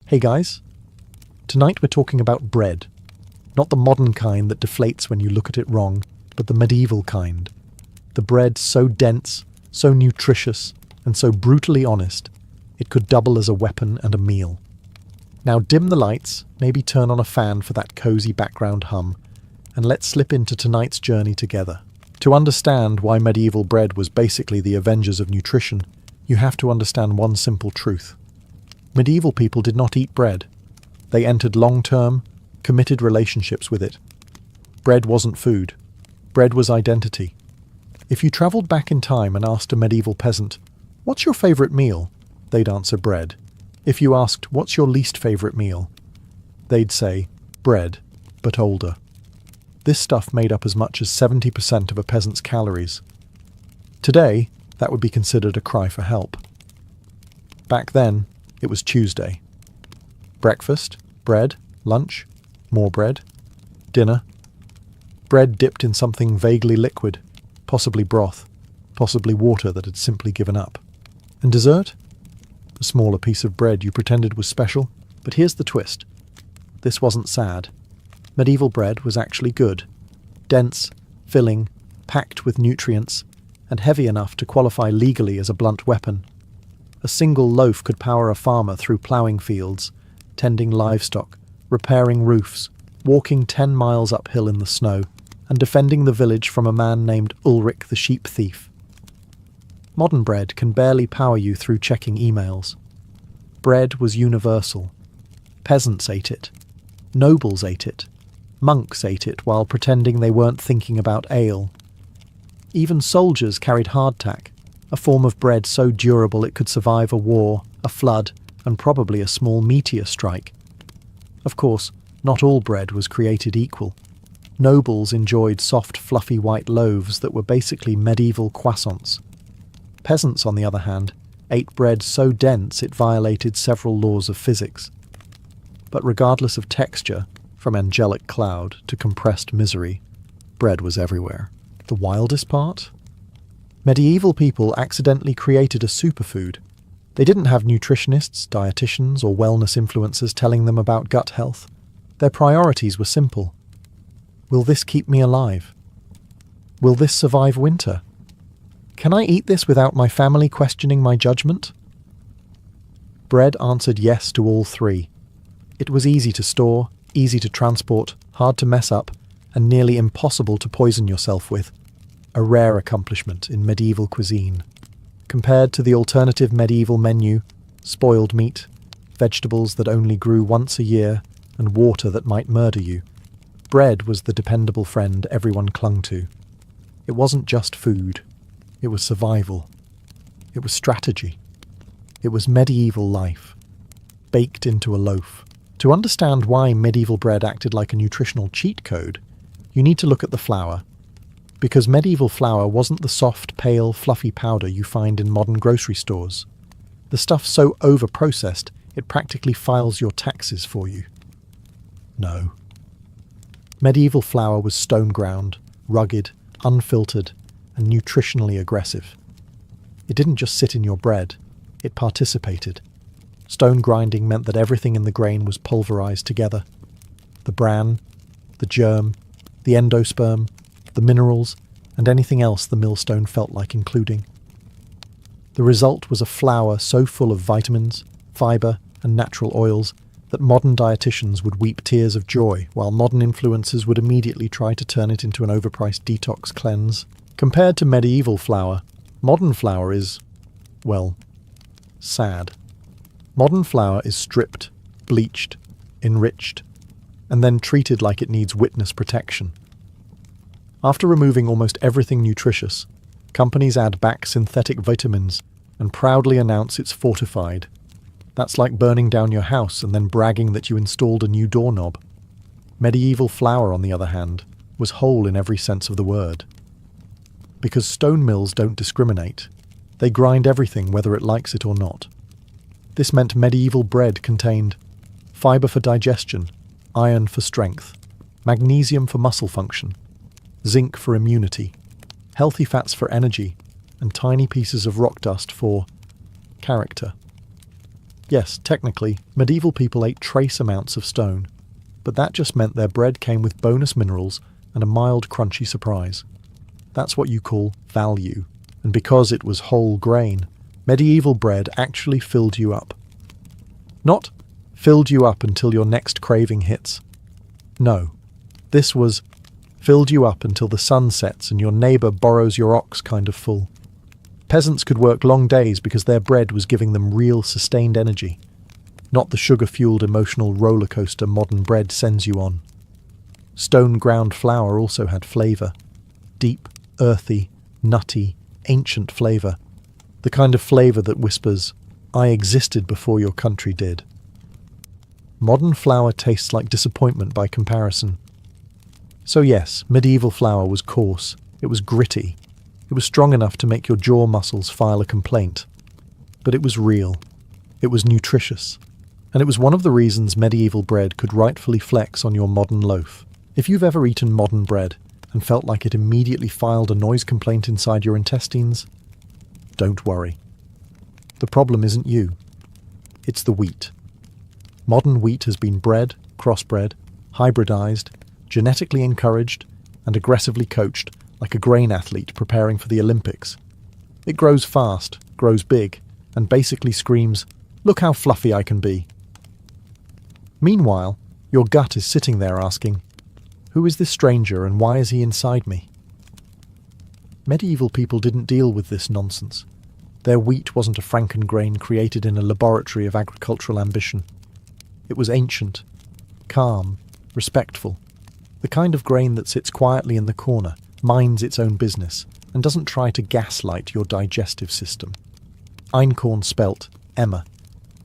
Hey guys, tonight we're talking about bread. Not the modern kind that deflates when you look at it wrong, but the medieval kind. The bread so dense, so nutritious, and so brutally honest, it could double as a weapon and a meal. Now dim the lights, maybe turn on a fan for that cozy background hum, and let's slip into tonight's journey together. To understand why medieval bread was basically the Avengers of nutrition, you have to understand one simple truth. Medieval people did not eat bread. They entered long-term, committed relationships with it. Bread wasn't food. Bread was identity. If you travelled back in time and asked a medieval peasant, "What's your favourite meal?" they'd answer bread. If you asked, "What's your least favourite meal?" they'd say, "Bread, but older." This stuff made up as much as 70% of a peasant's calories. Today, that would be considered a cry for help. Back then, it was Tuesday. Breakfast, bread, lunch, more bread, dinner. Bread dipped in something vaguely liquid, possibly broth, possibly water that had simply given up. And dessert? A smaller piece of bread you pretended was special. But here's the twist. This wasn't sad. Medieval bread was actually good. Dense, filling, packed with nutrients, and heavy enough to qualify legally as a blunt weapon. A single loaf could power a farmer through ploughing fields, tending livestock, repairing roofs, walking 10 miles uphill in the snow, and defending the village from a man named Ulrich the sheep thief. Modern bread can barely power you through checking emails. Bread was universal. Peasants ate it. Nobles ate it. Monks ate it while pretending they weren't thinking about ale. Even soldiers carried hardtack, a form of bread so durable it could survive a war, a flood, and probably a small meteor strike. Of course, not all bread was created equal. Nobles enjoyed soft, fluffy white loaves that were basically medieval croissants. Peasants, on the other hand, ate bread so dense it violated several laws of physics. But regardless of texture, from angelic cloud to compressed misery, bread was everywhere. The wildest part? Medieval people accidentally created a superfood. They didn't have nutritionists, dietitians, or wellness influencers telling them about gut health. Their priorities were simple. Will this keep me alive? Will this survive winter? Can I eat this without my family questioning my judgment? Bread answered yes to all three. It was easy to store, easy to transport, hard to mess up, and nearly impossible to poison yourself with. A rare accomplishment in medieval cuisine. Compared to the alternative medieval menu, spoiled meat, vegetables that only grew once a year, and water that might murder you, bread was the dependable friend everyone clung to. It wasn't just food. It was survival. It was strategy. It was medieval life, baked into a loaf. To understand why medieval bread acted like a nutritional cheat code, you need to look at the flour. Because medieval flour wasn't the soft, pale, fluffy powder you find in modern grocery stores. The stuff so over-processed, it practically files your taxes for you. No. Medieval flour was stone-ground, rugged, unfiltered, and nutritionally aggressive. It didn't just sit in your bread, it participated. Stone grinding meant that everything in the grain was pulverized together. The bran, the germ, the endosperm, the minerals, and anything else the millstone felt like including. The result was a flour so full of vitamins, fibre, and natural oils that modern dietitians would weep tears of joy, while modern influencers would immediately try to turn it into an overpriced detox cleanse. Compared to medieval flour, modern flour is, well, sad. Modern flour is stripped, bleached, enriched, and then treated like it needs witness protection. After removing almost everything nutritious, companies add back synthetic vitamins and proudly announce it's fortified. That's like burning down your house and then bragging that you installed a new doorknob. Medieval flour, on the other hand, was whole in every sense of the word. Because stone mills don't discriminate, they grind everything whether it likes it or not. This meant medieval bread contained fibre for digestion, iron for strength, magnesium for muscle function, zinc for immunity, healthy fats for energy, and tiny pieces of rock dust for character. Yes, technically, medieval people ate trace amounts of stone, but that just meant their bread came with bonus minerals and a mild crunchy surprise. That's what you call value, and because it was whole grain, medieval bread actually filled you up. Not filled you up until your next craving hits. No, this was filled you up until the sun sets and your neighbour borrows your ox kind of full. Peasants could work long days because their bread was giving them real sustained energy, not the sugar-fueled emotional roller coaster modern bread sends you on. Stone-ground flour also had flavour. Deep, earthy, nutty, ancient flavour. The kind of flavour that whispers, "I existed before your country did." Modern flour tastes like disappointment by comparison. So yes, medieval flour was coarse, it was gritty, it was strong enough to make your jaw muscles file a complaint. But it was real, it was nutritious, and it was one of the reasons medieval bread could rightfully flex on your modern loaf. If you've ever eaten modern bread and felt like it immediately filed a noise complaint inside your intestines, don't worry. The problem isn't you, it's the wheat. Modern wheat has been bred, crossbred, hybridized, genetically encouraged, and aggressively coached like a grain athlete preparing for the Olympics. It grows fast, grows big, and basically screams, "Look how fluffy I can be." Meanwhile, your gut is sitting there asking, "Who is this stranger and why is he inside me?" Medieval people didn't deal with this nonsense. Their wheat wasn't a frankengrain created in a laboratory of agricultural ambition. It was ancient, calm, respectful, the kind of grain that sits quietly in the corner, minds its own business, and doesn't try to gaslight your digestive system. Einkorn spelt Emma.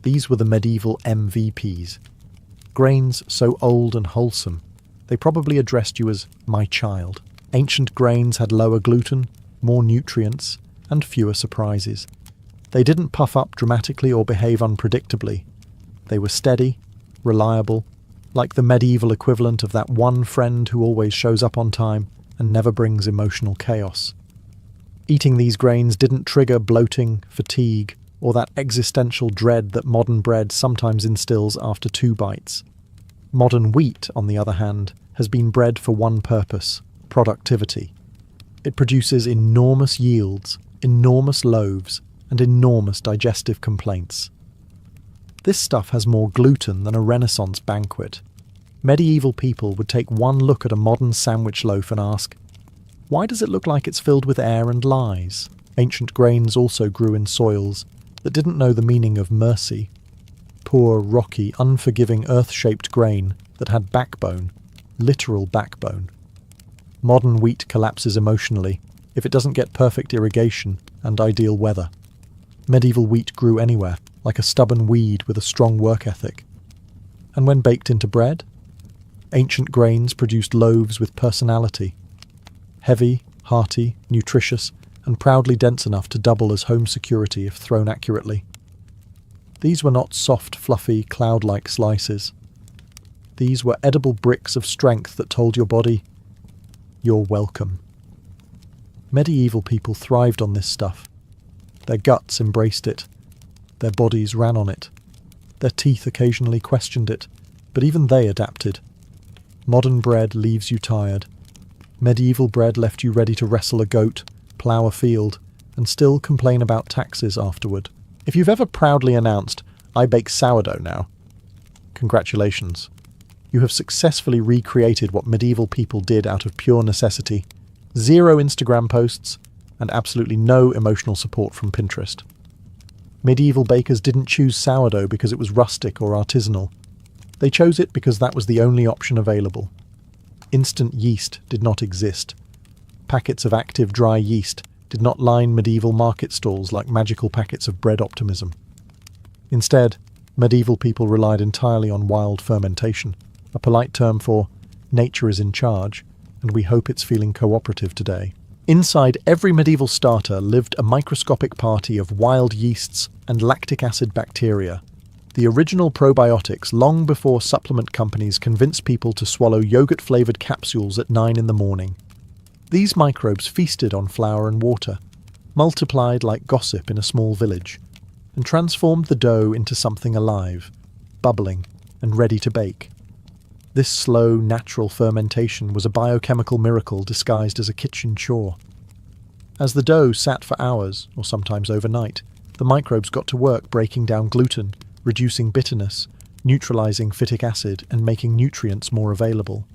These were the medieval MVPs. Grains so old and wholesome, they probably addressed you as "my child." Ancient grains had lower gluten, more nutrients, and fewer surprises. They didn't puff up dramatically or behave unpredictably. They were steady, reliable, like the medieval equivalent of that one friend who always shows up on time and never brings emotional chaos. Eating these grains didn't trigger bloating, fatigue, or that existential dread that modern bread sometimes instills after 2 bites. Modern wheat, on the other hand, has been bred for one purpose: productivity. It produces enormous yields, enormous loaves, and enormous digestive complaints. This stuff has more gluten than a Renaissance banquet. Medieval people would take one look at a modern sandwich loaf and ask, "Why does it look like it's filled with air and lies?" Ancient grains also grew in soils that didn't know the meaning of mercy. Poor, rocky, unforgiving earth-shaped grain that had backbone, literal backbone. Modern wheat collapses emotionally if it doesn't get perfect irrigation and ideal weather. Medieval wheat grew anywhere, like a stubborn weed with a strong work ethic. And when baked into bread, ancient grains produced loaves with personality. Heavy, hearty, nutritious, and proudly dense enough to double as home security if thrown accurately. These were not soft, fluffy, cloud-like slices. These were edible bricks of strength that told your body, "You're welcome." Medieval people thrived on this stuff. Their guts embraced it. Their bodies ran on it. Their teeth occasionally questioned it, but even they adapted. Modern bread leaves you tired. Medieval bread left you ready to wrestle a goat, plough a field, and still complain about taxes afterward. If you've ever proudly announced, "I bake sourdough now," congratulations. You have successfully recreated what medieval people did out of pure necessity. 0 Instagram posts, and absolutely no emotional support from Pinterest. Medieval bakers didn't choose sourdough because it was rustic or artisanal. They chose it because that was the only option available. Instant yeast did not exist. Packets of active dry yeast did not line medieval market stalls like magical packets of bread optimism. Instead, medieval people relied entirely on wild fermentation, a polite term for nature is in charge, and we hope it's feeling cooperative today. Inside every medieval starter lived a microscopic party of wild yeasts and lactic acid bacteria, the original probiotics long before supplement companies convinced people to swallow yogurt-flavoured capsules at 9 in the morning. These microbes feasted on flour and water, multiplied like gossip in a small village, and transformed the dough into something alive, bubbling, and ready to bake. This slow, natural fermentation was a biochemical miracle disguised as a kitchen chore. As the dough sat for hours, or sometimes overnight, the microbes got to work breaking down gluten, reducing bitterness, neutralizing phytic acid, and making nutrients more available.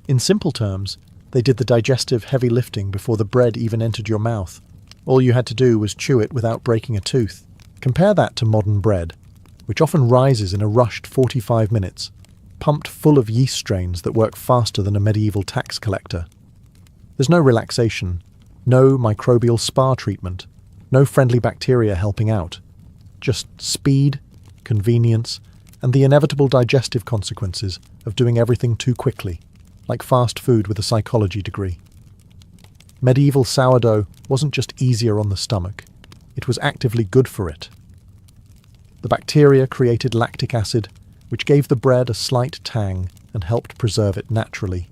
In simple terms, they did the digestive heavy lifting before the bread even entered your mouth. All you had to do was chew it without breaking a tooth. Compare that to modern bread, which often rises in a rushed 45 minutes, pumped full of yeast strains that work faster than a medieval tax collector. There's no relaxation, no microbial spa treatment, no friendly bacteria helping out. Just speed, convenience, and the inevitable digestive consequences of doing everything too quickly, like fast food with a psychology degree. Medieval sourdough wasn't just easier on the stomach, it was actively good for it. The bacteria created lactic acid, which gave the bread a slight tang and helped preserve it naturally.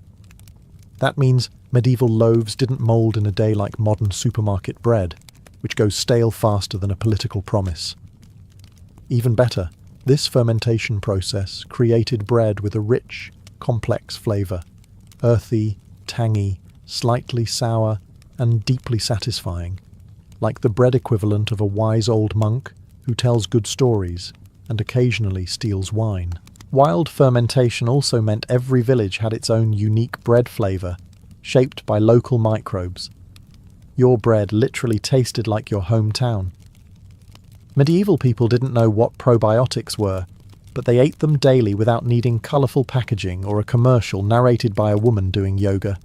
That means medieval loaves didn't mould in a day like modern supermarket bread, which goes stale faster than a political promise. Even better, this fermentation process created bread with a rich, complex flavour, earthy, tangy, slightly sour, and deeply satisfying, like the bread equivalent of a wise old monk who tells good stories and occasionally steals wine. Wild fermentation also meant every village had its own unique bread flavour, shaped by local microbes. Your bread literally tasted like your hometown. Medieval people didn't know what probiotics were, but they ate them daily without needing colourful packaging or a commercial narrated by a woman doing yoga.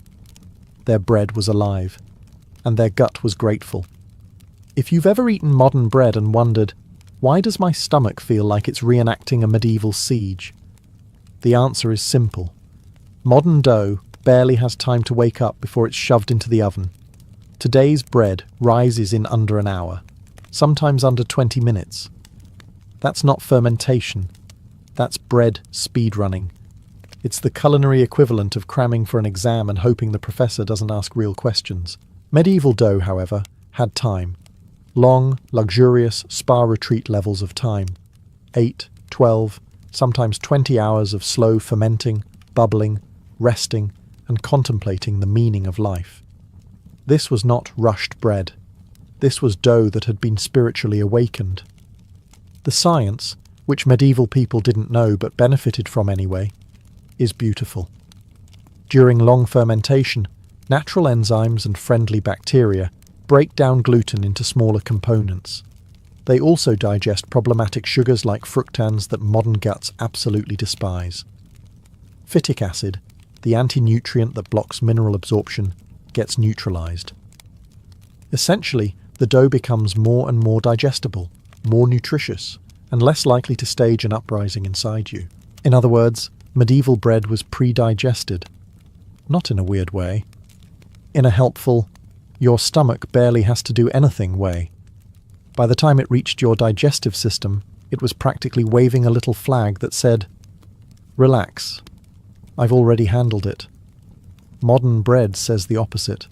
Their bread was alive, and their gut was grateful. If you've ever eaten modern bread and wondered, why does my stomach feel like it's reenacting a medieval siege? The answer is simple. Modern dough barely has time to wake up before it's shoved into the oven. Today's bread rises in under an hour, sometimes under 20 minutes. That's not fermentation. That's bread speedrunning. It's the culinary equivalent of cramming for an exam and hoping the professor doesn't ask real questions. Medieval dough, however, had time. Long, luxurious spa retreat levels of time. 8, 12, sometimes 20 hours of slow fermenting, bubbling, resting, and contemplating the meaning of life. This was not rushed bread. This was dough that had been spiritually awakened. The science, which medieval people didn't know but benefited from anyway, is beautiful. During long fermentation, natural enzymes and friendly bacteria break down gluten into smaller components. They also digest problematic sugars like fructans that modern guts absolutely despise. Phytic acid, the anti-nutrient that blocks mineral absorption, gets neutralized. Essentially, the dough becomes more and more digestible, more nutritious, and less likely to stage an uprising inside you. In other words, medieval bread was pre-digested. Not in a weird way. In a helpful, your stomach barely has to do anything way. By the time it reached your digestive system, it was practically waving a little flag that said, "Relax, I've already handled it." Modern bread says the opposite.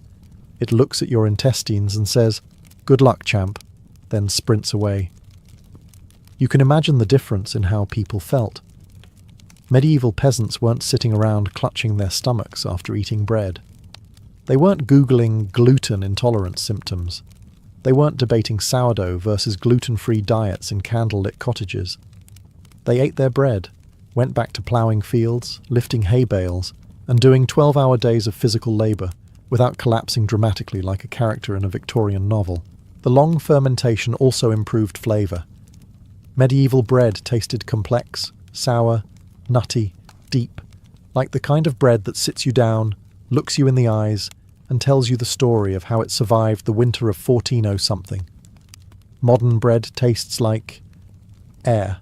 It looks at your intestines and says, "Good luck, champ," then sprints away. You can imagine the difference in how people felt. Medieval peasants weren't sitting around clutching their stomachs after eating bread. They weren't Googling gluten intolerance symptoms. They weren't debating sourdough versus gluten-free diets in candlelit cottages. They ate their bread, went back to ploughing fields, lifting hay bales, and doing 12-hour days of physical labour without collapsing dramatically like a character in a Victorian novel. The long fermentation also improved flavour. Medieval bread tasted complex, sour, nutty, deep, like the kind of bread that sits you down, looks you in the eyes, and tells you the story of how it survived the winter of 1400-something. Modern bread tastes like air.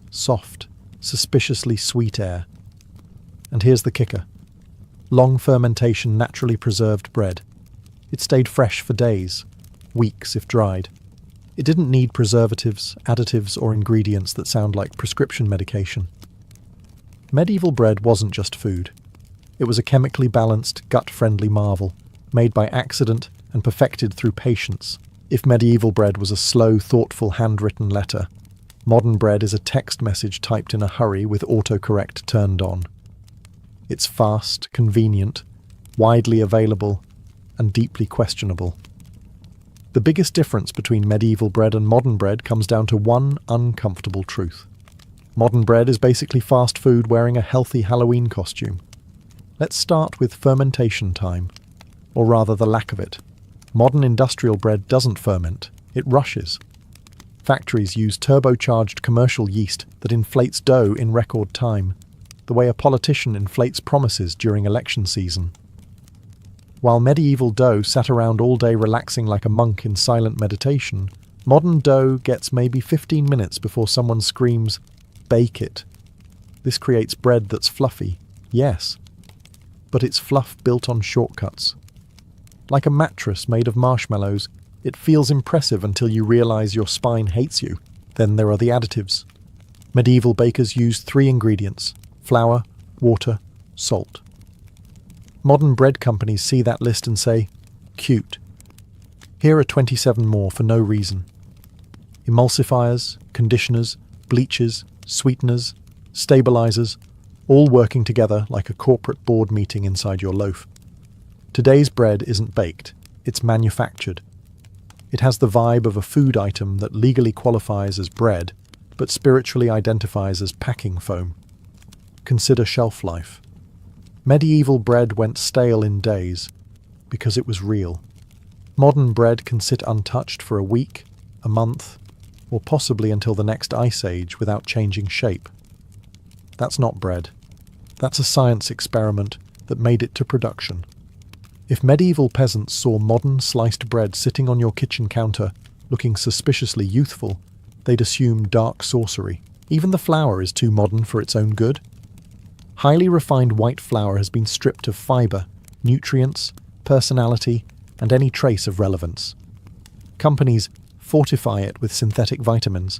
Soft, suspiciously sweet air. And here's the kicker. Long fermentation naturally preserved bread. It stayed fresh for days, weeks if dried. It didn't need preservatives, additives, or ingredients that sound like prescription medication. Medieval bread wasn't just food. It was a chemically balanced, gut-friendly marvel, made by accident and perfected through patience. If medieval bread was a slow, thoughtful, handwritten letter, modern bread is a text message typed in a hurry with autocorrect turned on. It's fast, convenient, widely available, and deeply questionable. The biggest difference between medieval bread and modern bread comes down to one uncomfortable truth. Modern bread is basically fast food wearing a healthy Halloween costume. Let's start with fermentation time, or rather the lack of it. Modern industrial bread doesn't ferment, it rushes. Factories use turbocharged commercial yeast that inflates dough in record time, the way a politician inflates promises during election season. While medieval dough sat around all day relaxing like a monk in silent meditation, modern dough gets maybe 15 minutes before someone screams, "Bake it." This creates bread that's fluffy, yes, but it's fluff built on shortcuts. Like a mattress made of marshmallows, it feels impressive until you realize your spine hates you. Then there are the additives. Medieval bakers used 3 ingredients: flour, water, salt. Modern bread companies see that list and say, cute. Here are 27 more for no reason. Emulsifiers, conditioners, bleachers, sweeteners, stabilizers, all working together like a corporate board meeting inside your loaf. Today's bread isn't baked, it's manufactured. It has the vibe of a food item that legally qualifies as bread, but spiritually identifies as packing foam. Consider shelf life. Medieval bread went stale in days because it was real. Modern bread can sit untouched for a week, a month, or possibly until the next ice age without changing shape. That's not bread. That's a science experiment that made it to production. If medieval peasants saw modern sliced bread sitting on your kitchen counter, looking suspiciously youthful, they'd assume dark sorcery. Even the flour is too modern for its own good. Highly refined white flour has been stripped of fibre, nutrients, personality, and any trace of relevance. Companies fortify it with synthetic vitamins,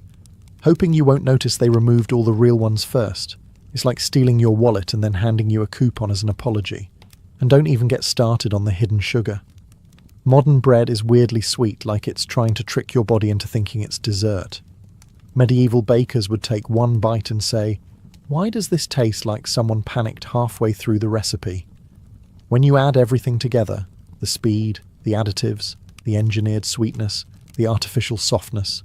hoping you won't notice they removed all the real ones first. It's like stealing your wallet and then handing you a coupon as an apology. And don't even get started on the hidden sugar. Modern bread is weirdly sweet, like it's trying to trick your body into thinking it's dessert. Medieval bakers would take one bite and say, "Why does this taste like someone panicked halfway through the recipe?" When you add everything together, the speed, the additives, the engineered sweetness, the artificial softness,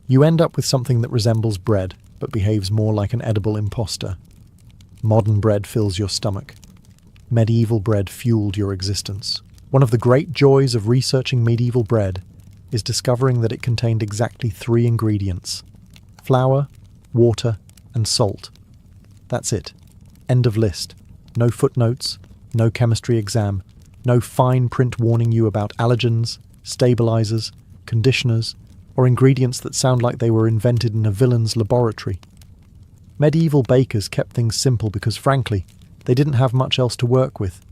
you end up with something that resembles bread, but behaves more like an edible imposter. Modern bread fills your stomach. Medieval bread fueled your existence. One of the great joys of researching medieval bread is discovering that it contained exactly 3 ingredients: flour, water, and salt. That's it. End of list. No footnotes, no chemistry exam, no fine print warning you about allergens, stabilizers, conditioners, or ingredients that sound like they were invented in a villain's laboratory. Medieval bakers kept things simple because, frankly, they didn't have much else to work with,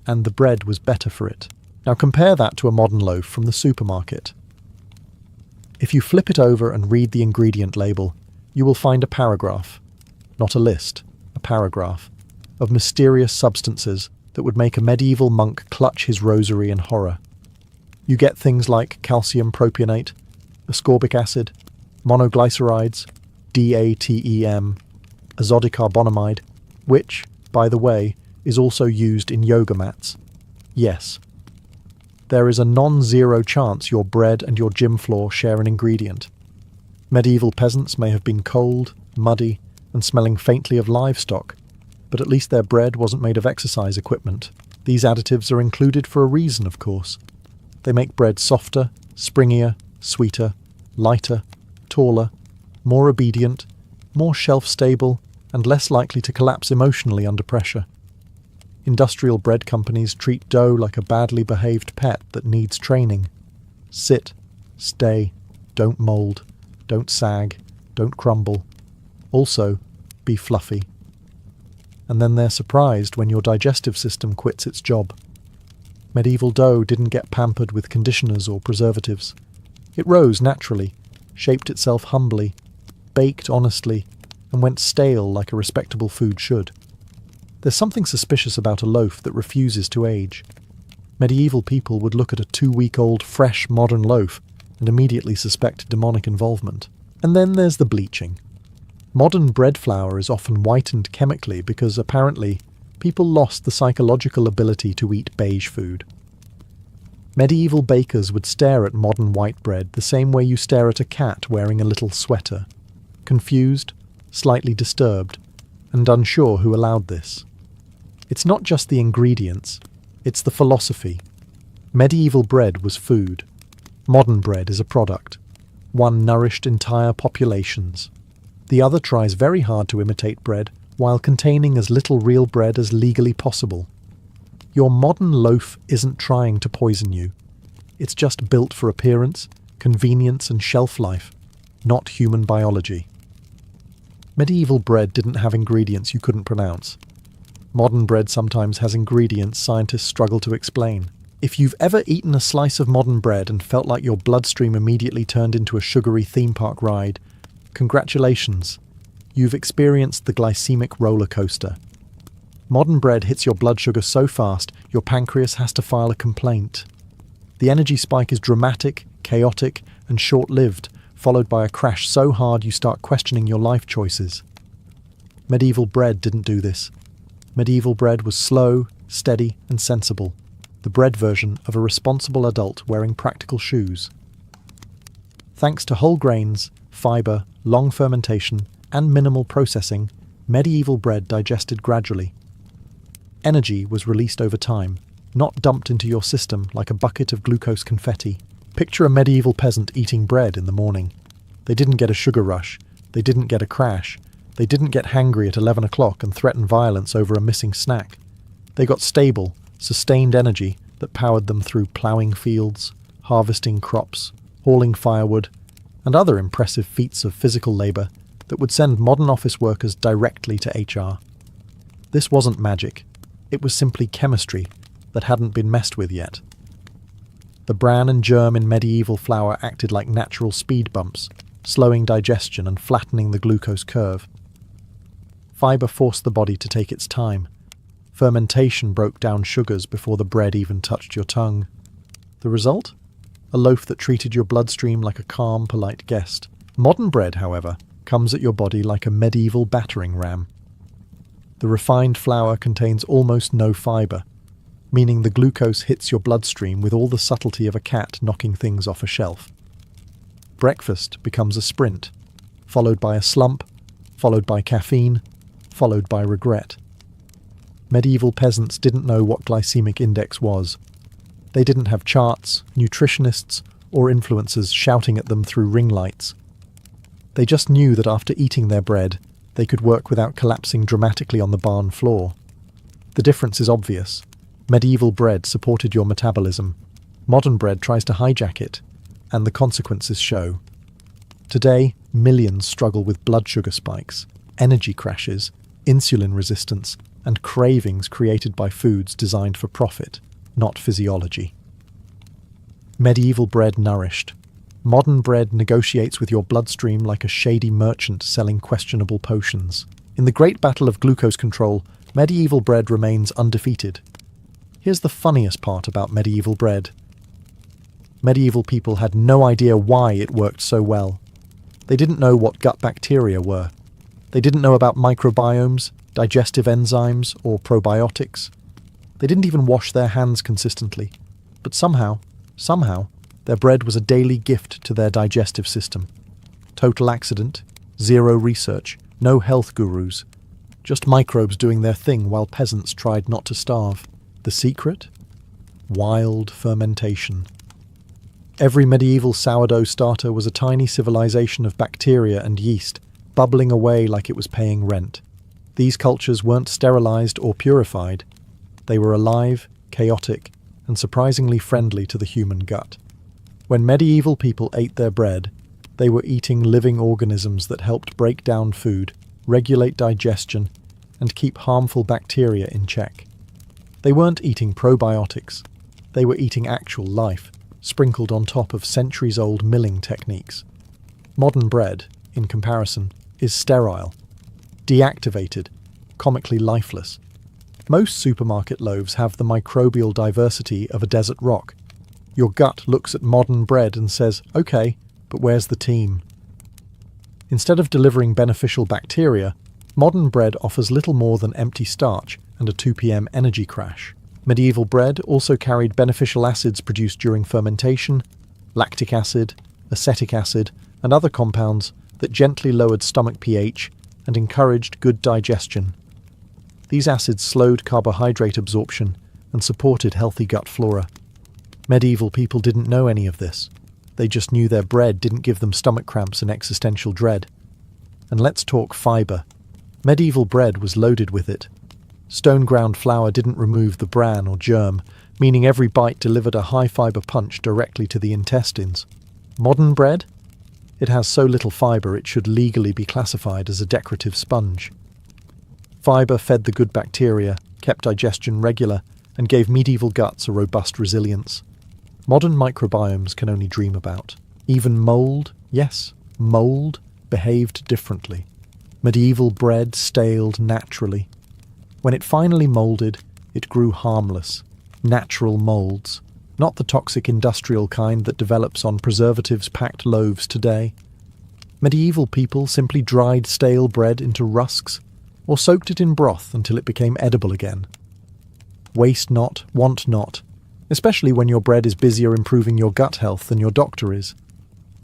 and the bread was better for it. Now compare that to a modern loaf from the supermarket. If you flip it over and read the ingredient label, you will find a paragraph, not a list, a paragraph, of mysterious substances that would make a medieval monk clutch his rosary in horror. You get things like calcium propionate, ascorbic acid, monoglycerides, DATEM, azodicarbonamide, which, by the way, is also used in yoga mats. Yes, there is a non-zero chance your bread and your gym floor share an ingredient. Medieval peasants may have been cold, muddy, and smelling faintly of livestock, but at least their bread wasn't made of exercise equipment. These additives are included for a reason, of course. They make bread softer, springier, sweeter, lighter, taller, more obedient, more shelf-stable, and less likely to collapse emotionally under pressure. Industrial bread companies treat dough like a badly behaved pet that needs training. Sit, stay, don't mold, don't sag, don't crumble. Also, be fluffy. And then they're surprised when your digestive system quits its job. Medieval dough didn't get pampered with conditioners or preservatives. It rose naturally, shaped itself humbly, baked honestly, and went stale like a respectable food should. There's something suspicious about a loaf that refuses to age. Medieval people would look at a 2-week-old fresh modern loaf and immediately suspect demonic involvement. And then there's the bleaching. Modern bread flour is often whitened chemically because apparently people lost the psychological ability to eat beige food. Medieval bakers would stare at modern white bread the same way you stare at a cat wearing a little sweater, confused, slightly disturbed, and unsure who allowed this. It's not just the ingredients, it's the philosophy. Medieval bread was food. Modern bread is a product. One nourished entire populations. The other tries very hard to imitate bread while containing as little real bread as legally possible. Your modern loaf isn't trying to poison you. It's just built for appearance, convenience, and shelf life, not human biology. Medieval bread didn't have ingredients you couldn't pronounce. Modern bread sometimes has ingredients scientists struggle to explain. If you've ever eaten a slice of modern bread and felt like your bloodstream immediately turned into a sugary theme park ride, congratulations, you've experienced the glycemic roller coaster. Modern bread hits your blood sugar so fast, your pancreas has to file a complaint. The energy spike is dramatic, chaotic, and short-lived, followed by a crash so hard you start questioning your life choices. Medieval bread didn't do this. Medieval bread was slow, steady, and sensible. The bread version of a responsible adult wearing practical shoes. Thanks to whole grains, fibre, long fermentation, and minimal processing, medieval bread digested gradually. Energy was released over time, not dumped into your system like a bucket of glucose confetti. Picture a medieval peasant eating bread in the morning. They didn't get a sugar rush, they didn't get a crash, they didn't get hangry at 11 o'clock and threaten violence over a missing snack. They got stable, sustained energy that powered them through ploughing fields, harvesting crops, hauling firewood, and other impressive feats of physical labour that would send modern office workers directly to HR. This wasn't magic. It was simply chemistry that hadn't been messed with yet. The bran and germ in medieval flour acted like natural speed bumps, slowing digestion and flattening the glucose curve. Fibre forced the body to take its time. Fermentation broke down sugars before the bread even touched your tongue. The result? A loaf that treated your bloodstream like a calm, polite guest. Modern bread, however, comes at your body like a medieval battering ram. The refined flour contains almost no fibre, meaning the glucose hits your bloodstream with all the subtlety of a cat knocking things off a shelf. Breakfast becomes a sprint, followed by a slump, followed by caffeine, followed by regret. Medieval peasants didn't know what glycemic index was. They didn't have charts, nutritionists, or influencers shouting at them through ring lights. They just knew that after eating their bread, they could work without collapsing dramatically on the barn floor. The difference is obvious. Medieval bread supported your metabolism. Modern bread tries to hijack it, and the consequences show. Today, millions struggle with blood sugar spikes, energy crashes, insulin resistance, and cravings created by foods designed for profit, not physiology. Medieval bread nourished. Modern bread negotiates with your bloodstream like a shady merchant selling questionable potions. In the great battle of glucose control, medieval bread remains undefeated. Here's the funniest part about medieval bread. Medieval people had no idea why it worked so well. They didn't know what gut bacteria were. They didn't know about microbiomes, digestive enzymes, or probiotics. They didn't even wash their hands consistently. But somehow, their bread was a daily gift to their digestive system. Total accident, zero research, no health gurus. Just microbes doing their thing while peasants tried not to starve. The secret? Wild fermentation. Every medieval sourdough starter was a tiny civilization of bacteria and yeast, bubbling away like it was paying rent. These cultures weren't sterilized or purified. They were alive, chaotic, and surprisingly friendly to the human gut. When medieval people ate their bread, they were eating living organisms that helped break down food, regulate digestion, and keep harmful bacteria in check. They weren't eating probiotics. They were eating actual life, sprinkled on top of centuries-old milling techniques. Modern bread, in comparison, is sterile, deactivated, comically lifeless. Most supermarket loaves have the microbial diversity of a desert rock. Your gut looks at modern bread and says, okay, but where's the team? Instead of delivering beneficial bacteria, modern bread offers little more than empty starch and a 2 p.m. energy crash. Medieval bread also carried beneficial acids produced during fermentation, lactic acid, acetic acid, and other compounds that gently lowered stomach pH and encouraged good digestion. These acids slowed carbohydrate absorption and supported healthy gut flora. Medieval people didn't know any of this. They just knew their bread didn't give them stomach cramps and existential dread. And let's talk fibre. Medieval bread was loaded with it. Stone ground flour didn't remove the bran or germ, meaning every bite delivered a high fibre punch directly to the intestines. Modern bread? It has so little fibre it should legally be classified as a decorative sponge. Fibre fed the good bacteria, kept digestion regular, and gave medieval guts a robust resilience. Modern microbiomes can only dream about. Even mould, yes, mould, behaved differently. Medieval bread staled naturally. When it finally moulded, it grew harmless. Natural moulds, not the toxic industrial kind that develops on preservatives-packed loaves today. Medieval people simply dried stale bread into rusks, or soaked it in broth until it became edible again. Waste not, want not, especially when your bread is busier improving your gut health than your doctor is.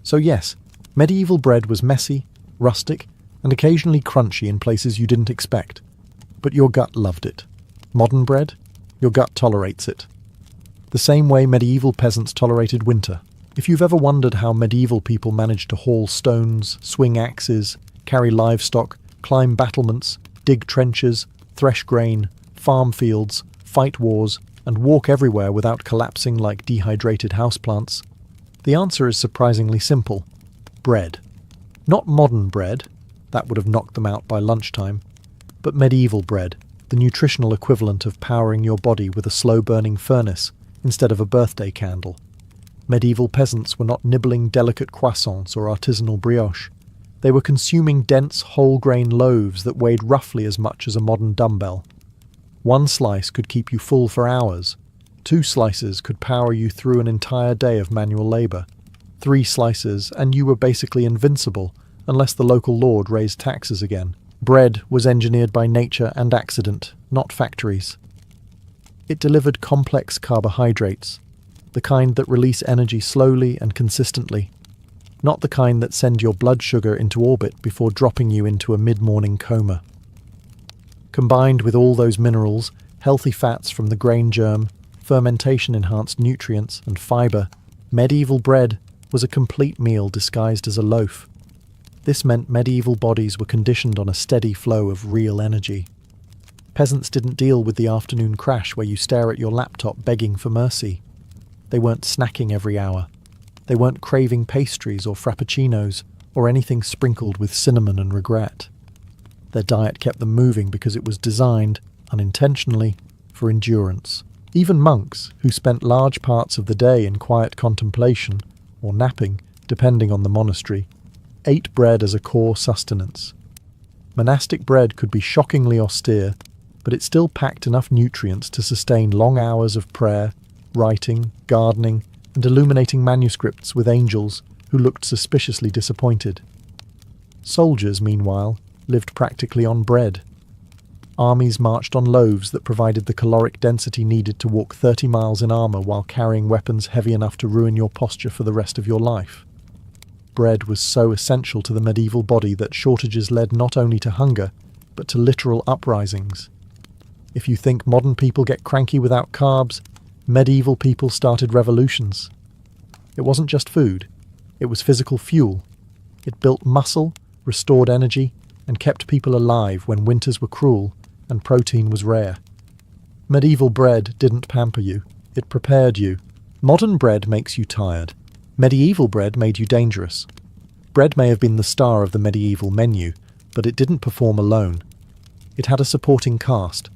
So yes, medieval bread was messy, rustic, and occasionally crunchy in places you didn't expect. But your gut loved it. Modern bread? Your gut tolerates it. The same way medieval peasants tolerated winter. If you've ever wondered how medieval people managed to haul stones, swing axes, carry livestock, climb battlements, dig trenches, thresh grain, farm fields, fight wars, and walk everywhere without collapsing like dehydrated houseplants, the answer is surprisingly simple. Bread. Not modern bread, that would have knocked them out by lunchtime, but medieval bread, the nutritional equivalent of powering your body with a slow-burning furnace instead of a birthday candle. Medieval peasants were not nibbling delicate croissants or artisanal brioche. They were consuming dense, whole-grain loaves that weighed roughly as much as a modern dumbbell. One slice could keep you full for hours. 2 slices could power you through an entire day of manual labour. 3 slices, and you were basically invincible, unless the local lord raised taxes again. Bread was engineered by nature and accident, not factories. It delivered complex carbohydrates, the kind that release energy slowly and consistently, not the kind that send your blood sugar into orbit before dropping you into a mid-morning coma. Combined with all those minerals, healthy fats from the grain germ, fermentation-enhanced nutrients, and fibre, medieval bread was a complete meal disguised as a loaf. This meant medieval bodies were conditioned on a steady flow of real energy. Peasants didn't deal with the afternoon crash where you stare at your laptop begging for mercy. They weren't snacking every hour. They weren't craving pastries or frappuccinos or anything sprinkled with cinnamon and regret. Their diet kept them moving because it was designed, unintentionally, for endurance. Even monks, who spent large parts of the day in quiet contemplation, or napping, depending on the monastery, ate bread as a core sustenance. Monastic bread could be shockingly austere, but it still packed enough nutrients to sustain long hours of prayer, writing, gardening, and illuminating manuscripts with angels who looked suspiciously disappointed. Soldiers, meanwhile, lived practically on bread. Armies marched on loaves that provided the caloric density needed to walk 30 miles in armour while carrying weapons heavy enough to ruin your posture for the rest of your life. Bread was so essential to the medieval body that shortages led not only to hunger, but to literal uprisings. If you think modern people get cranky without carbs, medieval people started revolutions. It wasn't just food, it was physical fuel. It built muscle, restored energy, and kept people alive when winters were cruel and protein was rare. Medieval bread didn't pamper you, it prepared you. Modern bread makes you tired. Medieval bread made you dangerous. Bread may have been the star of the medieval menu, but it didn't perform alone. It had a supporting cast,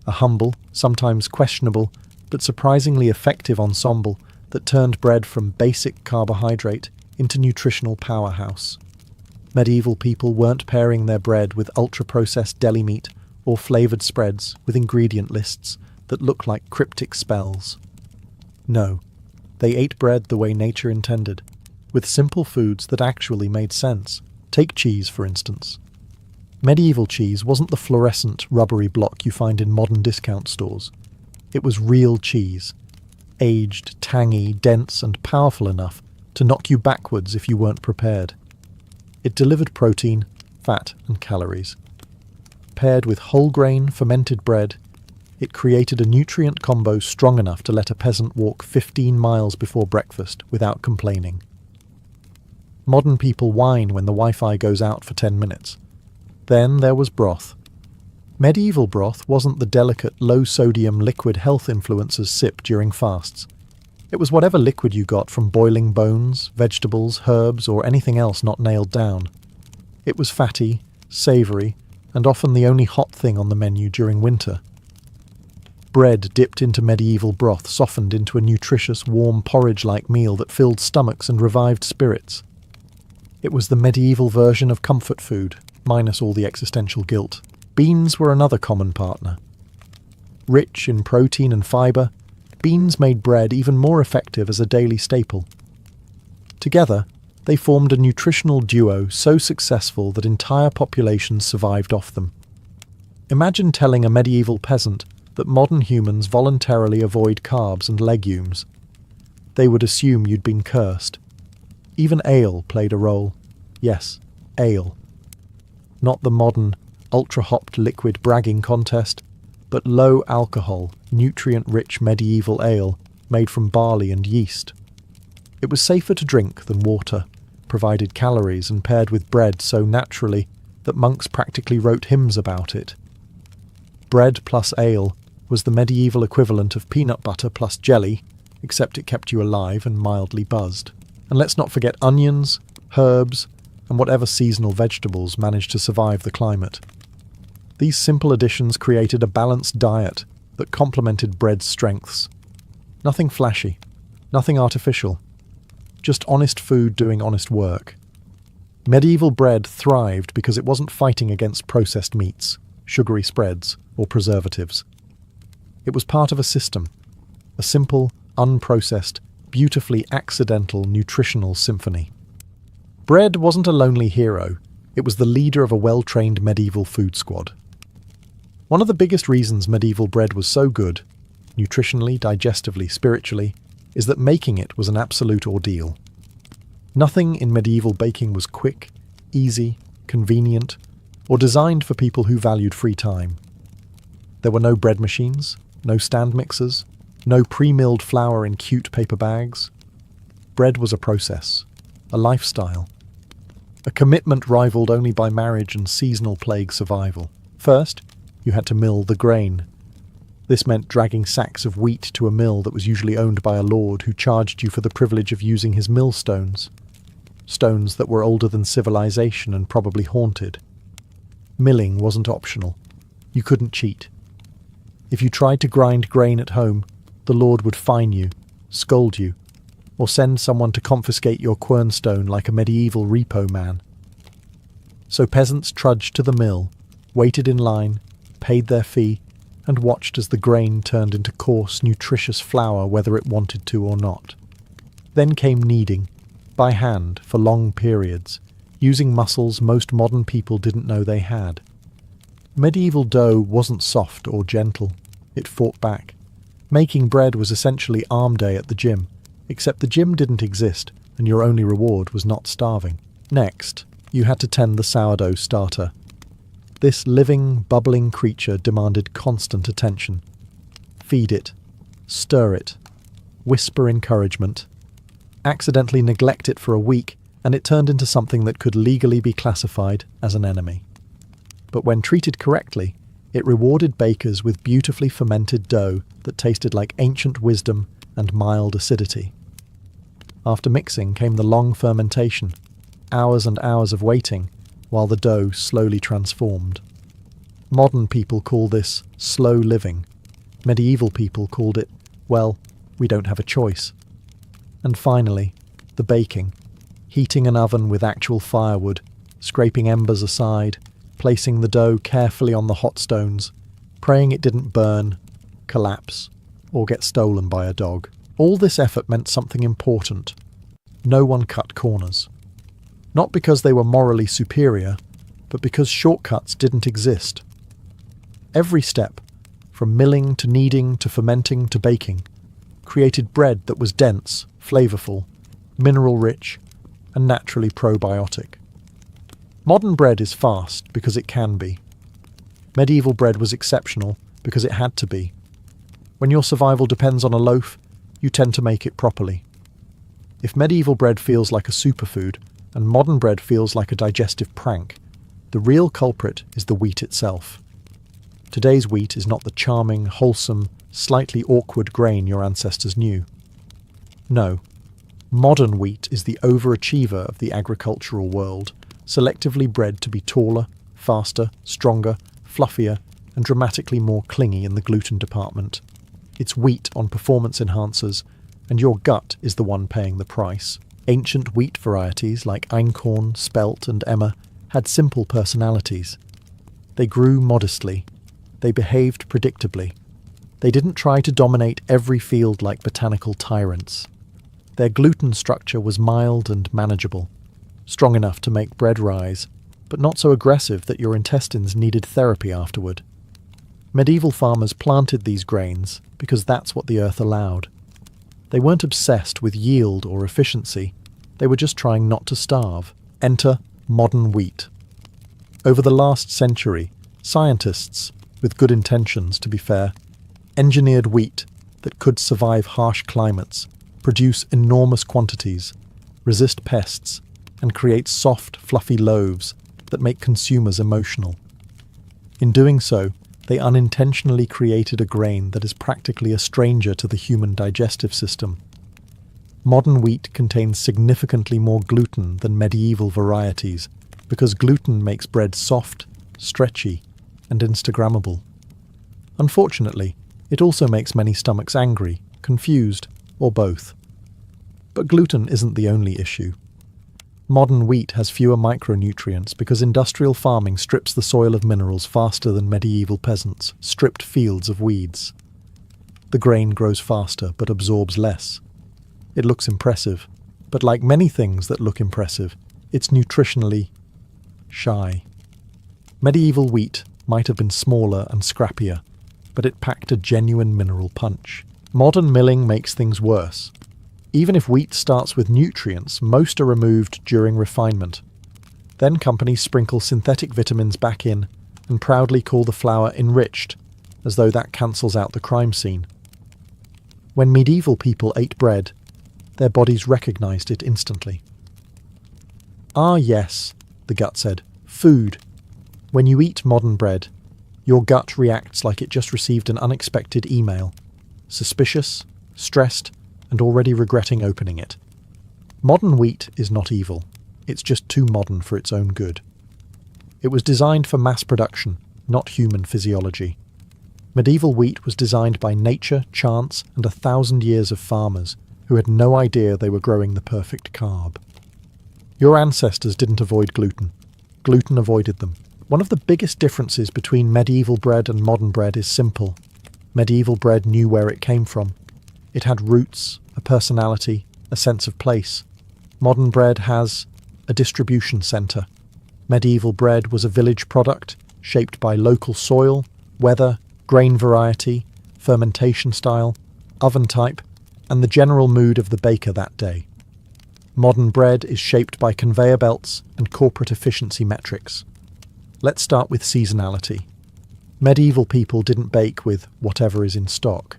a humble, sometimes questionable, but surprisingly effective ensemble that turned bread from basic carbohydrate into nutritional powerhouse. Medieval people weren't pairing their bread with ultra-processed deli meat or flavoured spreads with ingredient lists that look like cryptic spells. No, They ate bread the way nature intended, with simple foods that actually made sense. Take cheese, for instance. Medieval cheese wasn't the fluorescent, rubbery block you find in modern discount stores. It was real cheese, aged, tangy, dense, and powerful enough to knock you backwards if you weren't prepared. It delivered protein, fat, and calories. Paired with whole grain, fermented bread, it created a nutrient combo strong enough to let a peasant walk 15 miles before breakfast without complaining. Modern people whine when the Wi-Fi goes out for 10 minutes. Then there was broth. Medieval broth wasn't the delicate, low-sodium liquid health influencers sip during fasts. It was whatever liquid you got from boiling bones, vegetables, herbs, or anything else not nailed down. It was fatty, savoury, and often the only hot thing on the menu during winter. Bread dipped into medieval broth softened into a nutritious, warm porridge-like meal that filled stomachs and revived spirits. It was the medieval version of comfort food, minus all the existential guilt. Beans were another common partner. Rich in protein and fibre, beans made bread even more effective as a daily staple. Together, they formed a nutritional duo so successful that entire populations survived off them. Imagine telling a medieval peasant that modern humans voluntarily avoid carbs and legumes. They would assume you'd been cursed. Even ale played a role. Yes, ale. Not the modern, ultra-hopped liquid bragging contest, but low-alcohol, nutrient-rich medieval ale made from barley and yeast. It was safer to drink than water, provided calories and paired with bread so naturally that monks practically wrote hymns about it. Bread plus ale was the medieval equivalent of peanut butter plus jelly, except it kept you alive and mildly buzzed. And let's not forget onions, herbs, and whatever seasonal vegetables managed to survive the climate. These simple additions created a balanced diet that complemented bread's strengths. Nothing flashy, nothing artificial, just honest food doing honest work. Medieval bread thrived because it wasn't fighting against processed meats, sugary spreads, or preservatives. It was part of a system, a simple, unprocessed, beautifully accidental nutritional symphony. Bread wasn't a lonely hero, it was the leader of a well-trained medieval food squad. One of the biggest reasons medieval bread was so good, nutritionally, digestively, spiritually, is that making it was an absolute ordeal. Nothing in medieval baking was quick, easy, convenient, or designed for people who valued free time. There were no bread machines, no stand mixers, no pre-milled flour in cute paper bags. Bread was a process, a lifestyle, a commitment rivaled only by marriage and seasonal plague survival. First, you had to mill the grain. This meant dragging sacks of wheat to a mill that was usually owned by a lord who charged you for the privilege of using his millstones. Stones that were older than civilization and probably haunted. Milling wasn't optional. You couldn't cheat. If you tried to grind grain at home, the lord would fine you, scold you, or send someone to confiscate your quernstone like a medieval repo man. So peasants trudged to the mill, waited in line, paid their fee, and watched as the grain turned into coarse, nutritious flour whether it wanted to or not. Then came kneading, by hand for long periods, using muscles most modern people didn't know they had. Medieval dough wasn't soft or gentle, it fought back. Making bread was essentially arm day at the gym, except the gym didn't exist and your only reward was not starving. Next, you had to tend the sourdough starter. This living, bubbling creature demanded constant attention. Feed it, stir it, whisper encouragement. Accidentally neglect it for a week, and it turned into something that could legally be classified as an enemy. But when treated correctly, it rewarded bakers with beautifully fermented dough that tasted like ancient wisdom and mild acidity. After mixing came the long fermentation, hours and hours of waiting, while the dough slowly transformed. Modern people call this slow living. Medieval people called it, well, we don't have a choice. And finally, the baking. Heating an oven with actual firewood, scraping embers aside, placing the dough carefully on the hot stones, praying it didn't burn, collapse, or get stolen by a dog. All this effort meant something important. No one cut corners. Not because they were morally superior, but because shortcuts didn't exist. Every step, from milling to kneading to fermenting to baking, created bread that was dense, flavourful, mineral-rich, and naturally probiotic. Modern bread is fast because it can be. Medieval bread was exceptional because it had to be. When your survival depends on a loaf, you tend to make it properly. If medieval bread feels like a superfood and modern bread feels like a digestive prank, the real culprit is the wheat itself. Today's wheat is not the charming, wholesome, slightly awkward grain your ancestors knew. No, modern wheat is the overachiever of the agricultural world, selectively bred to be taller, faster, stronger, fluffier, and dramatically more clingy in the gluten department. It's wheat on performance enhancers, and your gut is the one paying the price. Ancient wheat varieties like einkorn, spelt, and emmer had simple personalities. They grew modestly. They behaved predictably. They didn't try to dominate every field like botanical tyrants. Their gluten structure was mild and manageable, strong enough to make bread rise, but not so aggressive that your intestines needed therapy afterward. Medieval farmers planted these grains because that's what the earth allowed. They weren't obsessed with yield or efficiency. They were just trying not to starve. Enter modern wheat. Over the last century, scientists, with good intentions to be fair, engineered wheat that could survive harsh climates, produce enormous quantities, resist pests, and create soft, fluffy loaves that make consumers emotional. In doing so, they unintentionally created a grain that is practically a stranger to the human digestive system. Modern wheat contains significantly more gluten than medieval varieties because gluten makes bread soft, stretchy, and Instagrammable. Unfortunately, it also makes many stomachs angry, confused, or both. But gluten isn't the only issue. Modern wheat has fewer micronutrients because industrial farming strips the soil of minerals faster than medieval peasants stripped fields of weeds. The grain grows faster but absorbs less. It looks impressive, but like many things that look impressive, it's nutritionally shy. Medieval wheat might have been smaller and scrappier, but it packed a genuine mineral punch. Modern milling makes things worse. Even if wheat starts with nutrients, most are removed during refinement. Then companies sprinkle synthetic vitamins back in and proudly call the flour enriched, as though that cancels out the crime scene. When medieval people ate bread, their bodies recognized it instantly. Ah yes, the gut said, food. When you eat modern bread, your gut reacts like it just received an unexpected email. Suspicious, stressed, and already regretting opening it. Modern wheat is not evil. It's just too modern for its own good. It was designed for mass production, not human physiology. Medieval wheat was designed by nature, chance, and 1,000 years of farmers who had no idea they were growing the perfect carb. Your ancestors didn't avoid gluten. Gluten avoided them. One of the biggest differences between medieval bread and modern bread is simple. Medieval bread knew where it came from. It had roots, a personality, a sense of place. Modern bread has a distribution centre. Medieval bread was a village product, shaped by local soil, weather, grain variety, fermentation style, oven type, and the general mood of the baker that day. Modern bread is shaped by conveyor belts and corporate efficiency metrics. Let's start with seasonality. Medieval people didn't bake with whatever is in stock.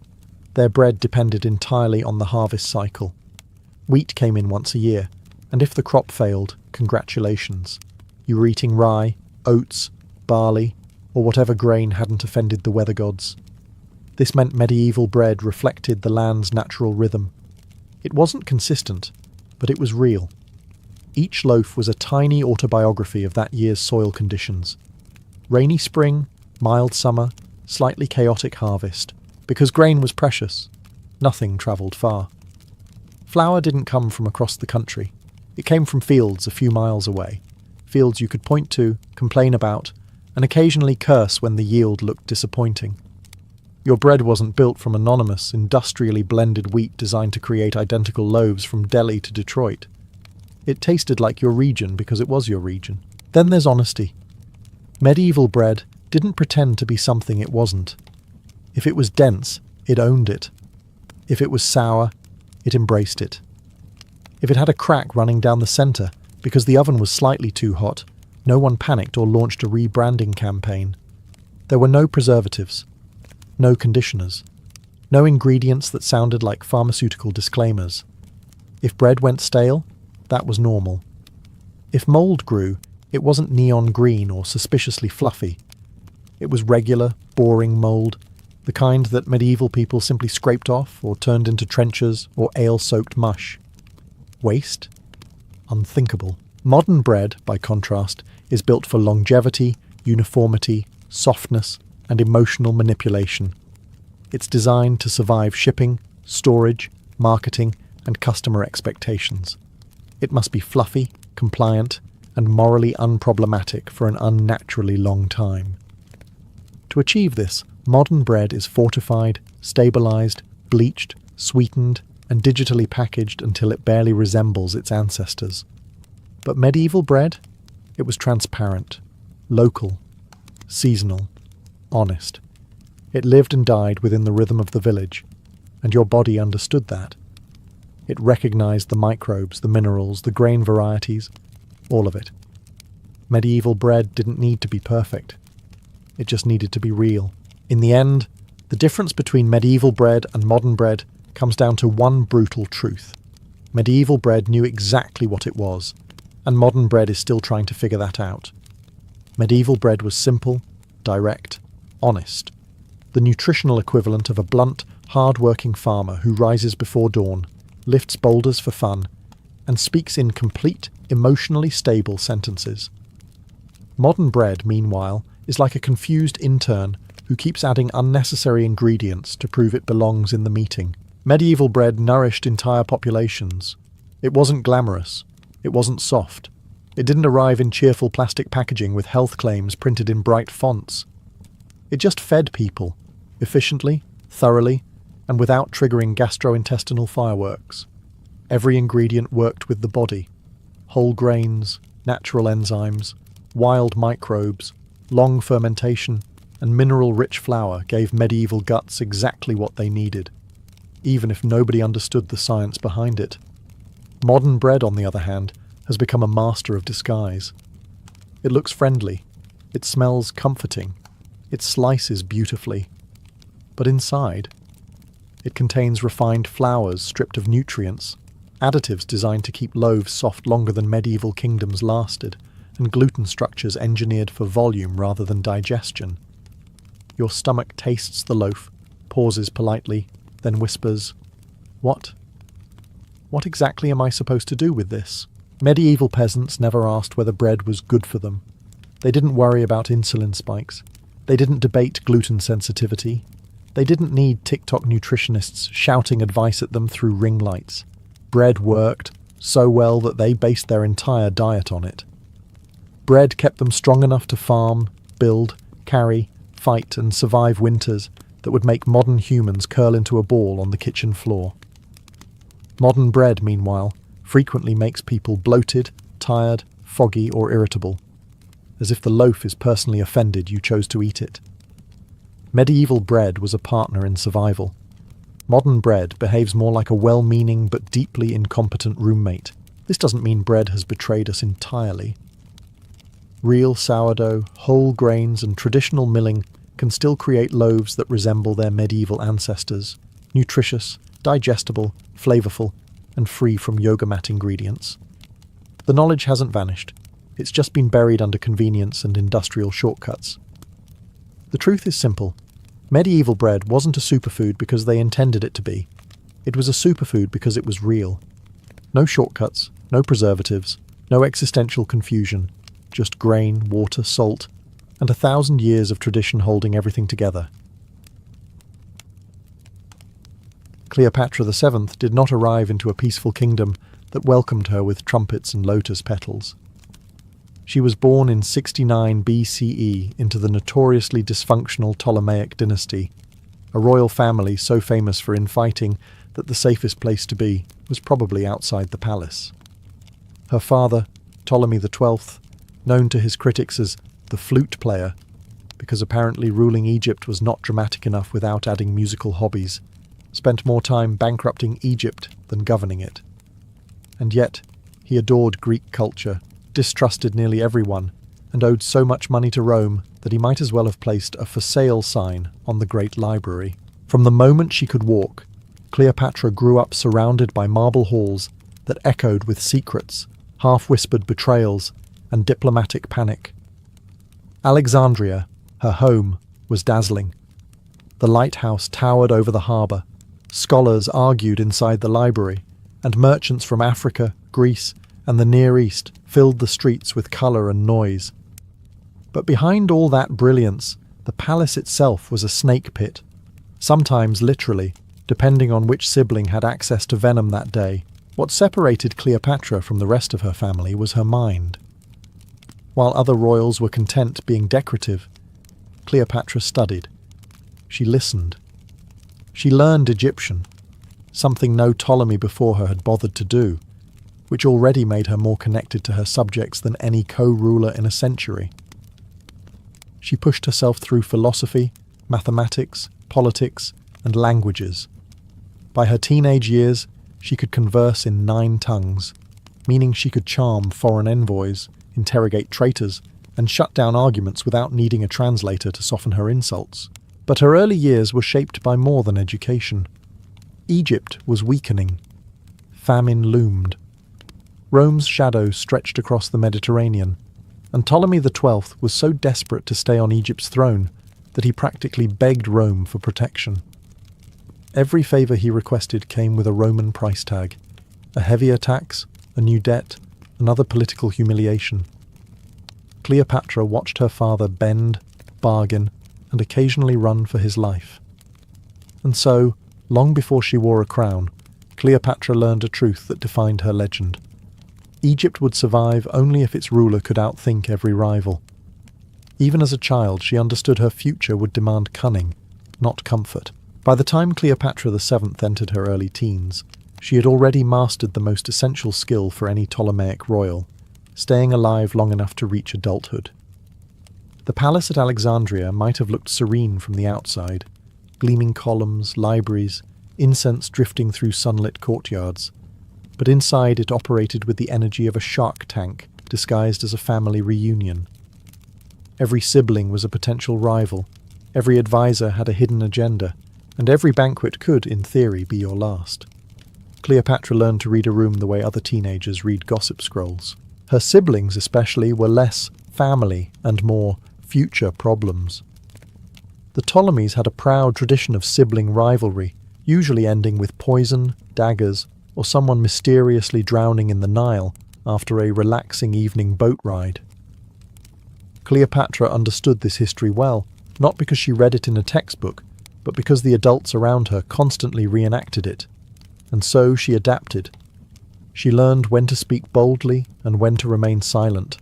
Their bread depended entirely on the harvest cycle. Wheat came in once a year, and if the crop failed, congratulations. You were eating rye, oats, barley, or whatever grain hadn't offended the weather gods. This meant medieval bread reflected the land's natural rhythm. It wasn't consistent, but it was real. Each loaf was a tiny autobiography of that year's soil conditions. Rainy spring, mild summer, slightly chaotic harvest. Because grain was precious, nothing travelled far. Flour didn't come from across the country. It came from fields a few miles away, fields you could point to, complain about, and occasionally curse when the yield looked disappointing. Your bread wasn't built from anonymous, industrially blended wheat designed to create identical loaves from Delhi to Detroit. It tasted like your region because it was your region. Then there's honesty. Medieval bread didn't pretend to be something it wasn't. If it was dense, it owned it. If it was sour, it embraced it. If it had a crack running down the centre because the oven was slightly too hot, no one panicked or launched a rebranding campaign. There were no preservatives, no conditioners, no ingredients that sounded like pharmaceutical disclaimers. If bread went stale, that was normal. If mould grew, it wasn't neon green or suspiciously fluffy. It was regular, boring mould, the kind that medieval people simply scraped off or turned into trenchers or ale-soaked mush. Waste? Unthinkable. Modern bread, by contrast, is built for longevity, uniformity, softness, and emotional manipulation. It's designed to survive shipping, storage, marketing, and customer expectations. It must be fluffy, compliant, and morally unproblematic for an unnaturally long time. To achieve this, modern bread is fortified, stabilized, bleached, sweetened, and digitally packaged until it barely resembles its ancestors. But medieval bread? It was transparent, local, seasonal, honest. It lived and died within the rhythm of the village, and your body understood that. It recognized the microbes, the minerals, the grain varieties, all of it. Medieval bread didn't need to be perfect. It just needed to be real. In the end, the difference between medieval bread and modern bread comes down to one brutal truth. Medieval bread knew exactly what it was, and modern bread is still trying to figure that out. Medieval bread was simple, direct, honest. The nutritional equivalent of a blunt, hard-working farmer who rises before dawn, lifts boulders for fun, and speaks in complete, emotionally stable sentences. Modern bread, meanwhile, is like a confused intern who keeps adding unnecessary ingredients to prove it belongs in the meeting. Medieval bread nourished entire populations. It wasn't glamorous. It wasn't soft. It didn't arrive in cheerful plastic packaging with health claims printed in bright fonts. It just fed people, efficiently, thoroughly, and without triggering gastrointestinal fireworks. Every ingredient worked with the body. Whole grains, natural enzymes, wild microbes, long fermentation, and mineral-rich flour gave medieval guts exactly what they needed, even if nobody understood the science behind it. Modern bread, on the other hand, has become a master of disguise. It looks friendly. It smells comforting. It slices beautifully. But inside, it contains refined flours stripped of nutrients, additives designed to keep loaves soft longer than medieval kingdoms lasted, and gluten structures engineered for volume rather than digestion. Your stomach tastes the loaf, pauses politely, then whispers, "What? What exactly am I supposed to do with this?" Medieval peasants never asked whether bread was good for them. They didn't worry about insulin spikes. They didn't debate gluten sensitivity. They didn't need TikTok nutritionists shouting advice at them through ring lights. Bread worked so well that they based their entire diet on it. Bread kept them strong enough to farm, build, carry, fight, and survive winters that would make modern humans curl into a ball on the kitchen floor. Modern bread, meanwhile, frequently makes people bloated, tired, foggy, or irritable, as if the loaf is personally offended you chose to eat it. Medieval bread was a partner in survival. Modern bread behaves more like a well-meaning but deeply incompetent roommate. This doesn't mean bread has betrayed us entirely. Real sourdough, whole grains, and traditional milling can still create loaves that resemble their medieval ancestors, nutritious, digestible, flavorful, and free from yoga mat ingredients. The knowledge hasn't vanished. It's just been buried under convenience and industrial shortcuts. The truth is simple. Medieval bread wasn't a superfood because they intended it to be. It was a superfood because it was real. No shortcuts, no preservatives, no existential confusion, just grain, water, salt, and 1,000 years of tradition holding everything together. Cleopatra VII did not arrive into a peaceful kingdom that welcomed her with trumpets and lotus petals. She was born in 69 BCE into the notoriously dysfunctional Ptolemaic dynasty, a royal family so famous for infighting that the safest place to be was probably outside the palace. Her father, Ptolemy XII, known to his critics as the flute player, because apparently ruling Egypt was not dramatic enough without adding musical hobbies, spent more time bankrupting Egypt than governing it. And yet, he adored Greek culture, distrusted nearly everyone, and owed so much money to Rome that he might as well have placed a for sale sign on the Great Library. From the moment she could walk, Cleopatra grew up surrounded by marble halls that echoed with secrets, half-whispered betrayals, and diplomatic panic. Alexandria, her home, was dazzling. The lighthouse towered over the harbour, scholars argued inside the library, and merchants from Africa, Greece, and the Near East filled the streets with colour and noise. But behind all that brilliance, the palace itself was a snake pit, sometimes literally, depending on which sibling had access to venom that day. What separated Cleopatra from the rest of her family was her mind. While other royals were content being decorative, Cleopatra studied. She listened. She learned Egyptian, something no Ptolemy before her had bothered to do, which already made her more connected to her subjects than any co-ruler in a century. She pushed herself through philosophy, mathematics, politics, and languages. By her teenage years, she could converse in 9 tongues, meaning she could charm foreign envoys, interrogate traitors, and shut down arguments without needing a translator to soften her insults. But her early years were shaped by more than education. Egypt was weakening. Famine loomed. Rome's shadow stretched across the Mediterranean, and Ptolemy XII was so desperate to stay on Egypt's throne that he practically begged Rome for protection. Every favour he requested came with a Roman price tag: a heavier tax, a new debt, another political humiliation. Cleopatra watched her father bend, bargain, and occasionally run for his life. And so, long before she wore a crown, Cleopatra learned a truth that defined her legend. Egypt would survive only if its ruler could outthink every rival. Even as a child, she understood her future would demand cunning, not comfort. By the time Cleopatra VII entered her early teens, she had already mastered the most essential skill for any Ptolemaic royal: staying alive long enough to reach adulthood. The palace at Alexandria might have looked serene from the outside: gleaming columns, libraries, incense drifting through sunlit courtyards. But inside it operated with the energy of a shark tank disguised as a family reunion. Every sibling was a potential rival, every advisor had a hidden agenda, and every banquet could, in theory, be your last. Cleopatra learned to read a room the way other teenagers read gossip scrolls. Her siblings, especially, were less family and more future problems. The Ptolemies had a proud tradition of sibling rivalry, usually ending with poison, daggers, or someone mysteriously drowning in the Nile after a relaxing evening boat ride. Cleopatra understood this history well, not because she read it in a textbook, but because the adults around her constantly reenacted it. And so she adapted. She learned when to speak boldly and when to remain silent.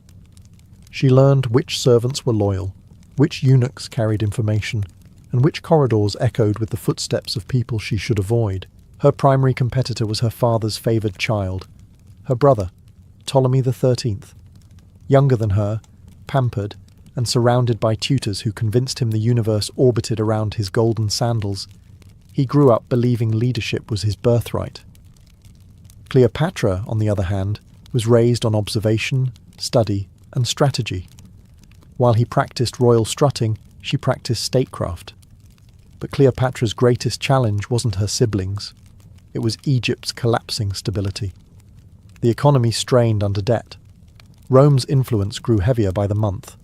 She learned which servants were loyal, which eunuchs carried information, and which corridors echoed with the footsteps of people she should avoid. Her primary competitor was her father's favoured child, her brother, Ptolemy XIII. Younger than her, pampered, and surrounded by tutors who convinced him the universe orbited around his golden sandals, he grew up believing leadership was his birthright. Cleopatra, on the other hand, was raised on observation, study, and strategy. While he practiced royal strutting, she practiced statecraft. But Cleopatra's greatest challenge wasn't her siblings. It was Egypt's collapsing stability. The economy strained under debt. Rome's influence grew heavier by the month.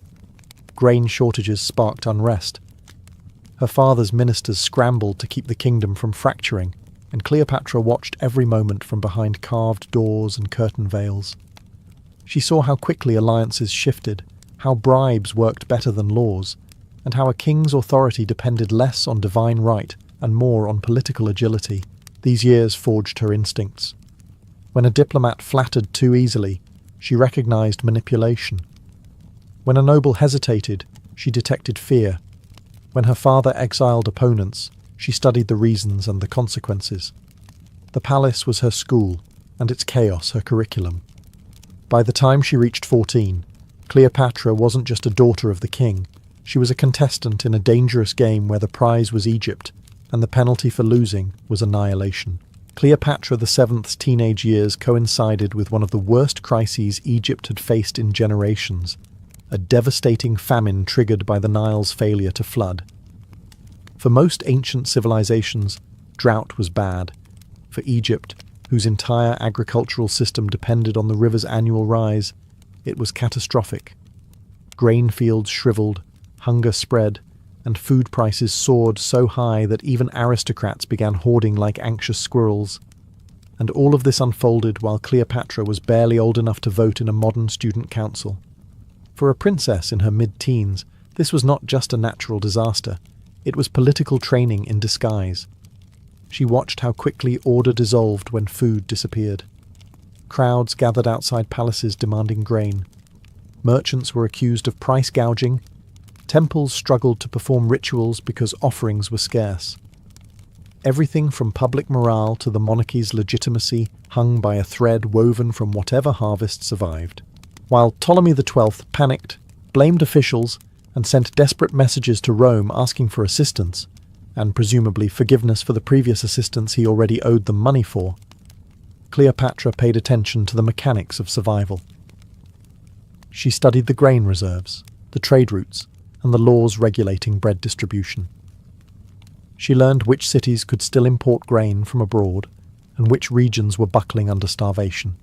Grain shortages sparked unrest. Her father's ministers scrambled to keep the kingdom from fracturing, and Cleopatra watched every moment from behind carved doors and curtain veils. She saw how quickly alliances shifted, how bribes worked better than laws, and how a king's authority depended less on divine right and more on political agility. These years forged her instincts. When a diplomat flattered too easily, she recognized manipulation. When a noble hesitated, she detected fear. When her father exiled opponents, She studied the reasons and the consequences. The palace was her school, and its chaos her curriculum. By the time she reached 14, Cleopatra wasn't just a daughter of the king. She was a contestant in a dangerous game where the prize was Egypt, and the penalty for losing was annihilation. Cleopatra VII's teenage years coincided with one of the worst crises Egypt had faced in generations, a devastating famine triggered by the Nile's failure to flood. For most ancient civilizations, drought was bad. For Egypt, whose entire agricultural system depended on the river's annual rise, it was catastrophic. Grain fields shriveled, hunger spread, and food prices soared so high that even aristocrats began hoarding like anxious squirrels. And all of this unfolded while Cleopatra was barely old enough to vote in a modern student council. For a princess in her mid-teens, this was not just a natural disaster, it was political training in disguise. She watched how quickly order dissolved when food disappeared. Crowds gathered outside palaces demanding grain. Merchants were accused of price gouging. Temples struggled to perform rituals because offerings were scarce. Everything from public morale to the monarchy's legitimacy hung by a thread woven from whatever harvest survived. While Ptolemy XII panicked, blamed officials, and sent desperate messages to Rome asking for assistance, and presumably forgiveness for the previous assistance he already owed them money for, Cleopatra paid attention to the mechanics of survival. She studied the grain reserves, the trade routes, and the laws regulating bread distribution. She learned which cities could still import grain from abroad and which regions were buckling under starvation.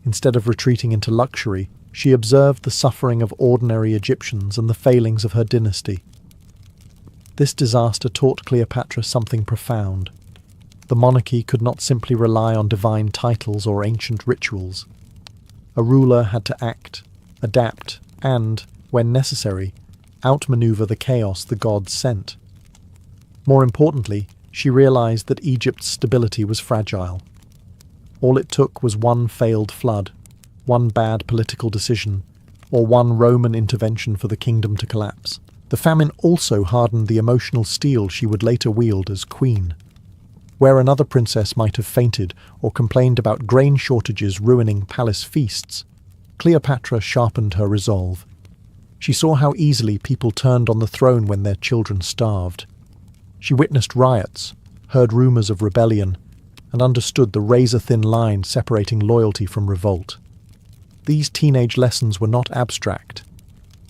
Instead of retreating into luxury, she observed the suffering of ordinary Egyptians and the failings of her dynasty. This disaster taught Cleopatra something profound. The monarchy could not simply rely on divine titles or ancient rituals. A ruler had to act, adapt, and, when necessary, outmaneuver the chaos the gods sent. More importantly, she realized that Egypt's stability was fragile. All it took was one failed flood, one bad political decision, or one Roman intervention for the kingdom to collapse. The famine also hardened the emotional steel she would later wield as queen. Where another princess might have fainted or complained about grain shortages ruining palace feasts, Cleopatra sharpened her resolve. She saw how easily people turned on the throne when their children starved. She witnessed riots, heard rumors of rebellion, and understood the razor-thin line separating loyalty from revolt. These teenage lessons were not abstract.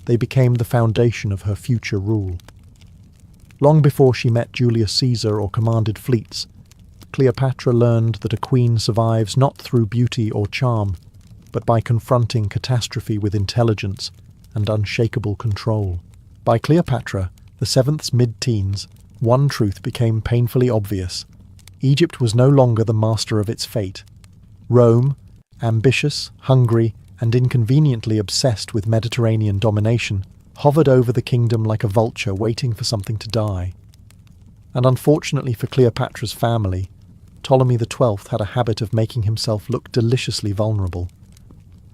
They became the foundation of her future rule. Long before she met Julius Caesar or commanded fleets, Cleopatra learned that a queen survives not through beauty or charm, but by confronting catastrophe with intelligence and unshakable control. By Cleopatra VII's mid-teens, one truth became painfully obvious. Egypt was no longer the master of its fate. Rome, ambitious, hungry, and inconveniently obsessed with Mediterranean domination, hovered over the kingdom like a vulture waiting for something to die. And unfortunately for Cleopatra's family, Ptolemy XII had a habit of making himself look deliciously vulnerable.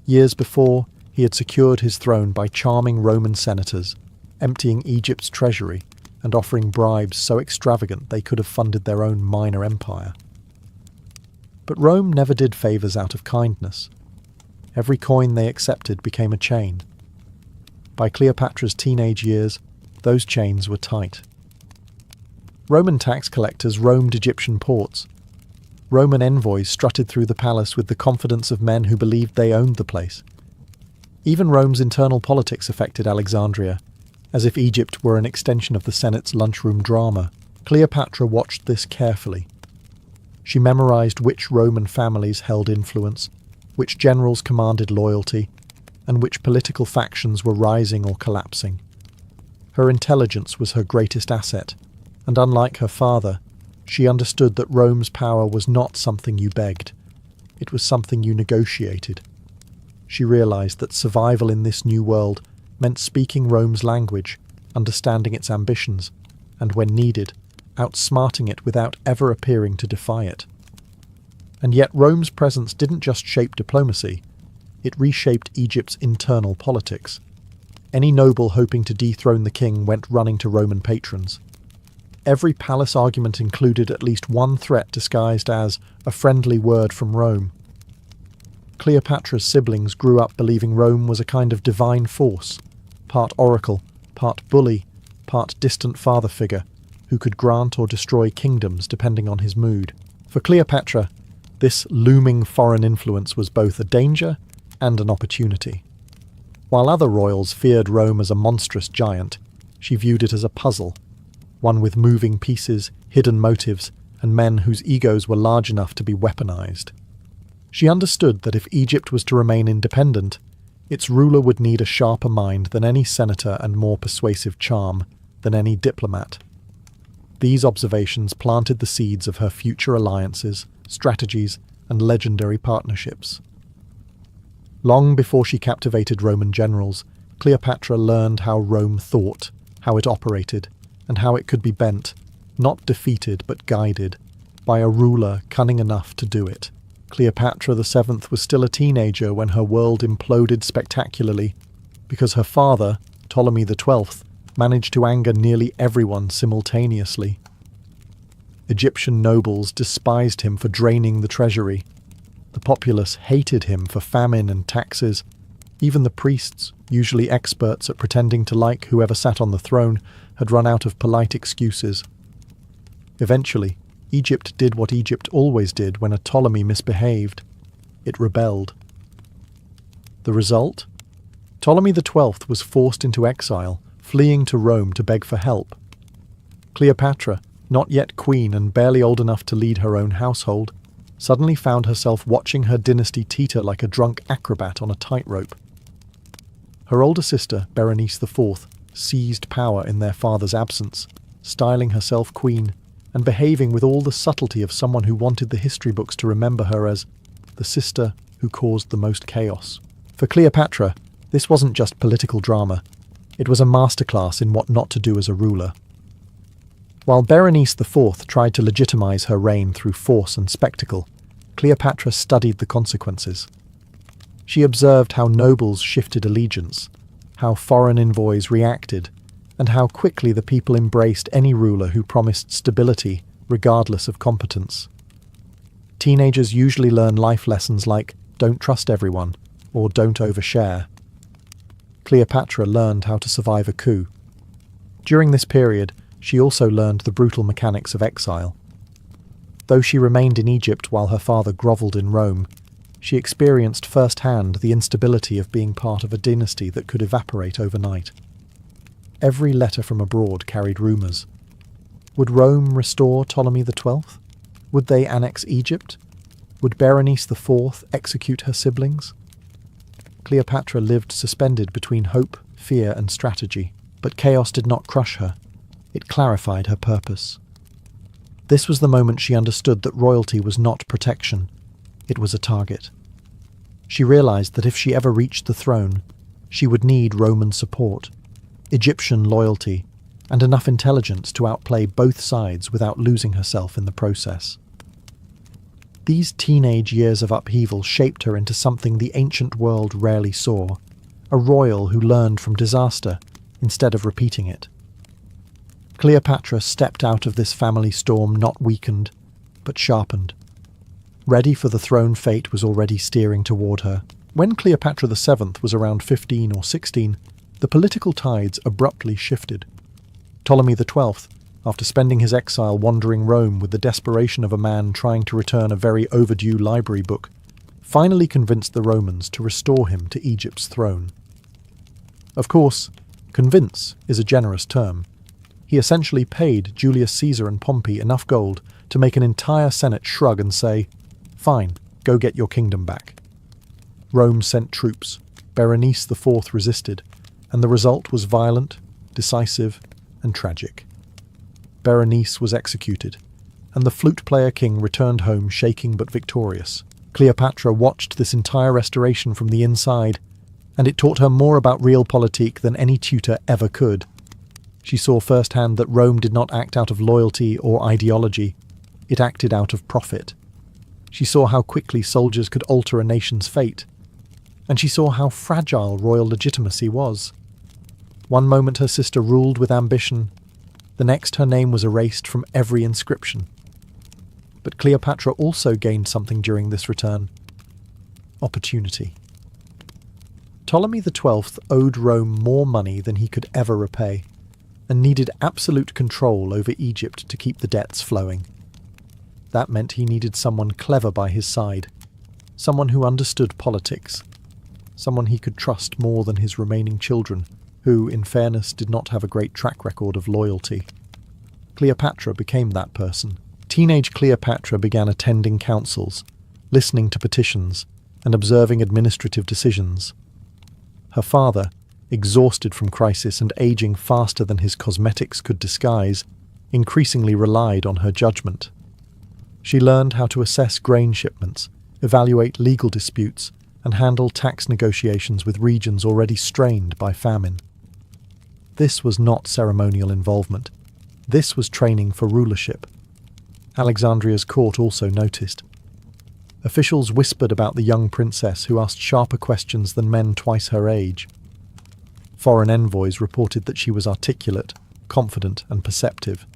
Years before, he had secured his throne by charming Roman senators, emptying Egypt's treasury, and offering bribes so extravagant they could have funded their own minor empire. But Rome never did favours out of kindness. Every coin they accepted became a chain. By Cleopatra's teenage years, those chains were tight. Roman tax collectors roamed Egyptian ports. Roman envoys strutted through the palace with the confidence of men who believed they owned the place. Even Rome's internal politics affected Alexandria, as if Egypt were an extension of the Senate's lunchroom drama. Cleopatra watched this carefully. She memorized which Roman families held influence, which generals commanded loyalty, and which political factions were rising or collapsing. Her intelligence was her greatest asset, and unlike her father, she understood that Rome's power was not something you begged. It was something you negotiated. She realized that survival in this new world meant speaking Rome's language, understanding its ambitions, and when needed, outsmarting it without ever appearing to defy it. And yet Rome's presence didn't just shape diplomacy, it reshaped Egypt's internal politics. Any noble hoping to dethrone the king went running to Roman patrons. Every palace argument included at least one threat disguised as a friendly word from Rome. Cleopatra's siblings grew up believing Rome was a kind of divine force, part oracle, part bully, part distant father figure, who could grant or destroy kingdoms depending on his mood. For Cleopatra, this looming foreign influence was both a danger and an opportunity. While other royals feared Rome as a monstrous giant, she viewed it as a puzzle, one with moving pieces, hidden motives, and men whose egos were large enough to be weaponized. She understood that if Egypt was to remain independent, its ruler would need a sharper mind than any senator and more persuasive charm than any diplomat. These observations planted the seeds of her future alliances, strategies, and legendary partnerships. Long before she captivated Roman generals, Cleopatra learned how Rome thought, how it operated, and how it could be bent, not defeated but guided, by a ruler cunning enough to do it. Cleopatra VII was still a teenager when her world imploded spectacularly, because her father, Ptolemy XII, managed to anger nearly everyone simultaneously. Egyptian nobles despised him for draining the treasury. The populace hated him for famine and taxes. Even the priests, usually experts at pretending to like whoever sat on the throne, had run out of polite excuses. Eventually, Egypt did what Egypt always did when a Ptolemy misbehaved. It rebelled. The result? Ptolemy XII was forced into exile, fleeing to Rome to beg for help. Cleopatra, not yet queen and barely old enough to lead her own household, suddenly found herself watching her dynasty teeter like a drunk acrobat on a tightrope. Her older sister, Berenice IV, seized power in their father's absence, styling herself queen, and behaving with all the subtlety of someone who wanted the history books to remember her as the sister who caused the most chaos. For Cleopatra, this wasn't just political drama. It was a masterclass in what not to do as a ruler. While Berenice IV tried to legitimize her reign through force and spectacle, Cleopatra studied the consequences. She observed how nobles shifted allegiance, how foreign envoys reacted, and how quickly the people embraced any ruler who promised stability regardless of competence. Teenagers usually learn life lessons like don't trust everyone or don't overshare. Cleopatra learned how to survive a coup. During this period, she also learned the brutal mechanics of exile. Though she remained in Egypt while her father grovelled in Rome, she experienced firsthand the instability of being part of a dynasty that could evaporate overnight. Every letter from abroad carried rumours. Would Rome restore Ptolemy XII? Would they annex Egypt? Would Berenice IV execute her siblings? Cleopatra lived suspended between hope, fear, and strategy, but chaos did not crush her. It clarified her purpose. This was the moment she understood that royalty was not protection. It was a target. She realized that if she ever reached the throne, she would need Roman support, Egyptian loyalty, and enough intelligence to outplay both sides without losing herself in the process. These teenage years of upheaval shaped her into something the ancient world rarely saw, a royal who learned from disaster instead of repeating it. Cleopatra stepped out of this family storm not weakened, but sharpened. Ready for the throne fate was already steering toward her. When Cleopatra VII was around 15 or 16, the political tides abruptly shifted. Ptolemy XII, after spending his exile wandering Rome with the desperation of a man trying to return a very overdue library book, finally convinced the Romans to restore him to Egypt's throne. Of course, convince is a generous term. He essentially paid Julius Caesar and Pompey enough gold to make an entire Senate shrug and say, "Fine, go get your kingdom back." Rome sent troops, Berenice IV resisted, and the result was violent, decisive, and tragic. Berenice was executed, and the flute player king returned home shaking but victorious. Cleopatra watched this entire restoration from the inside, and it taught her more about realpolitik than any tutor ever could. She saw firsthand that Rome did not act out of loyalty or ideology, it acted out of profit. She saw how quickly soldiers could alter a nation's fate, and she saw how fragile royal legitimacy was. One moment her sister ruled with ambition, The next, her name was erased from every inscription. But Cleopatra also gained something during this return: opportunity. Ptolemy XII owed Rome more money than he could ever repay, and needed absolute control over Egypt to keep the debts flowing. That meant he needed someone clever by his side, someone who understood politics, someone he could trust more than his remaining children, who, in fairness, did not have a great track record of loyalty. Cleopatra became that person. Teenage Cleopatra began attending councils, listening to petitions, and observing administrative decisions. Her father, exhausted from crisis and aging faster than his cosmetics could disguise, increasingly relied on her judgment. She learned how to assess grain shipments, evaluate legal disputes, and handle tax negotiations with regions already strained by famine. This was not ceremonial involvement. This was training for rulership. Alexandria's court also noticed. Officials whispered about the young princess who asked sharper questions than men twice her age. Foreign envoys reported that she was articulate, confident, and perceptive.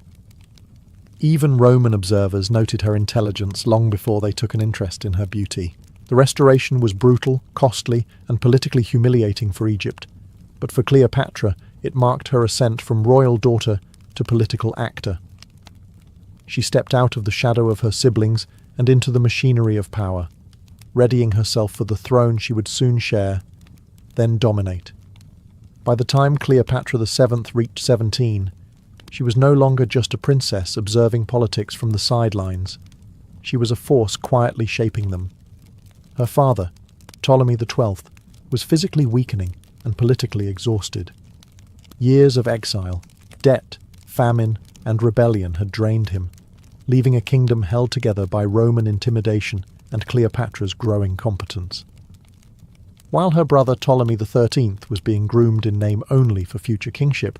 Even Roman observers noted her intelligence long before they took an interest in her beauty. The restoration was brutal, costly, and politically humiliating for Egypt, but for Cleopatra it marked her ascent from royal daughter to political actor. She stepped out of the shadow of her siblings and into the machinery of power, readying herself for the throne she would soon share, then dominate. By the time Cleopatra VII reached 17, she was no longer just a princess observing politics from the sidelines. She was a force quietly shaping them. Her father, Ptolemy XII, was physically weakening and politically exhausted. Years of exile, debt, famine, and rebellion had drained him, leaving a kingdom held together by Roman intimidation and Cleopatra's growing competence. While her brother Ptolemy XIII was being groomed in name only for future kingship,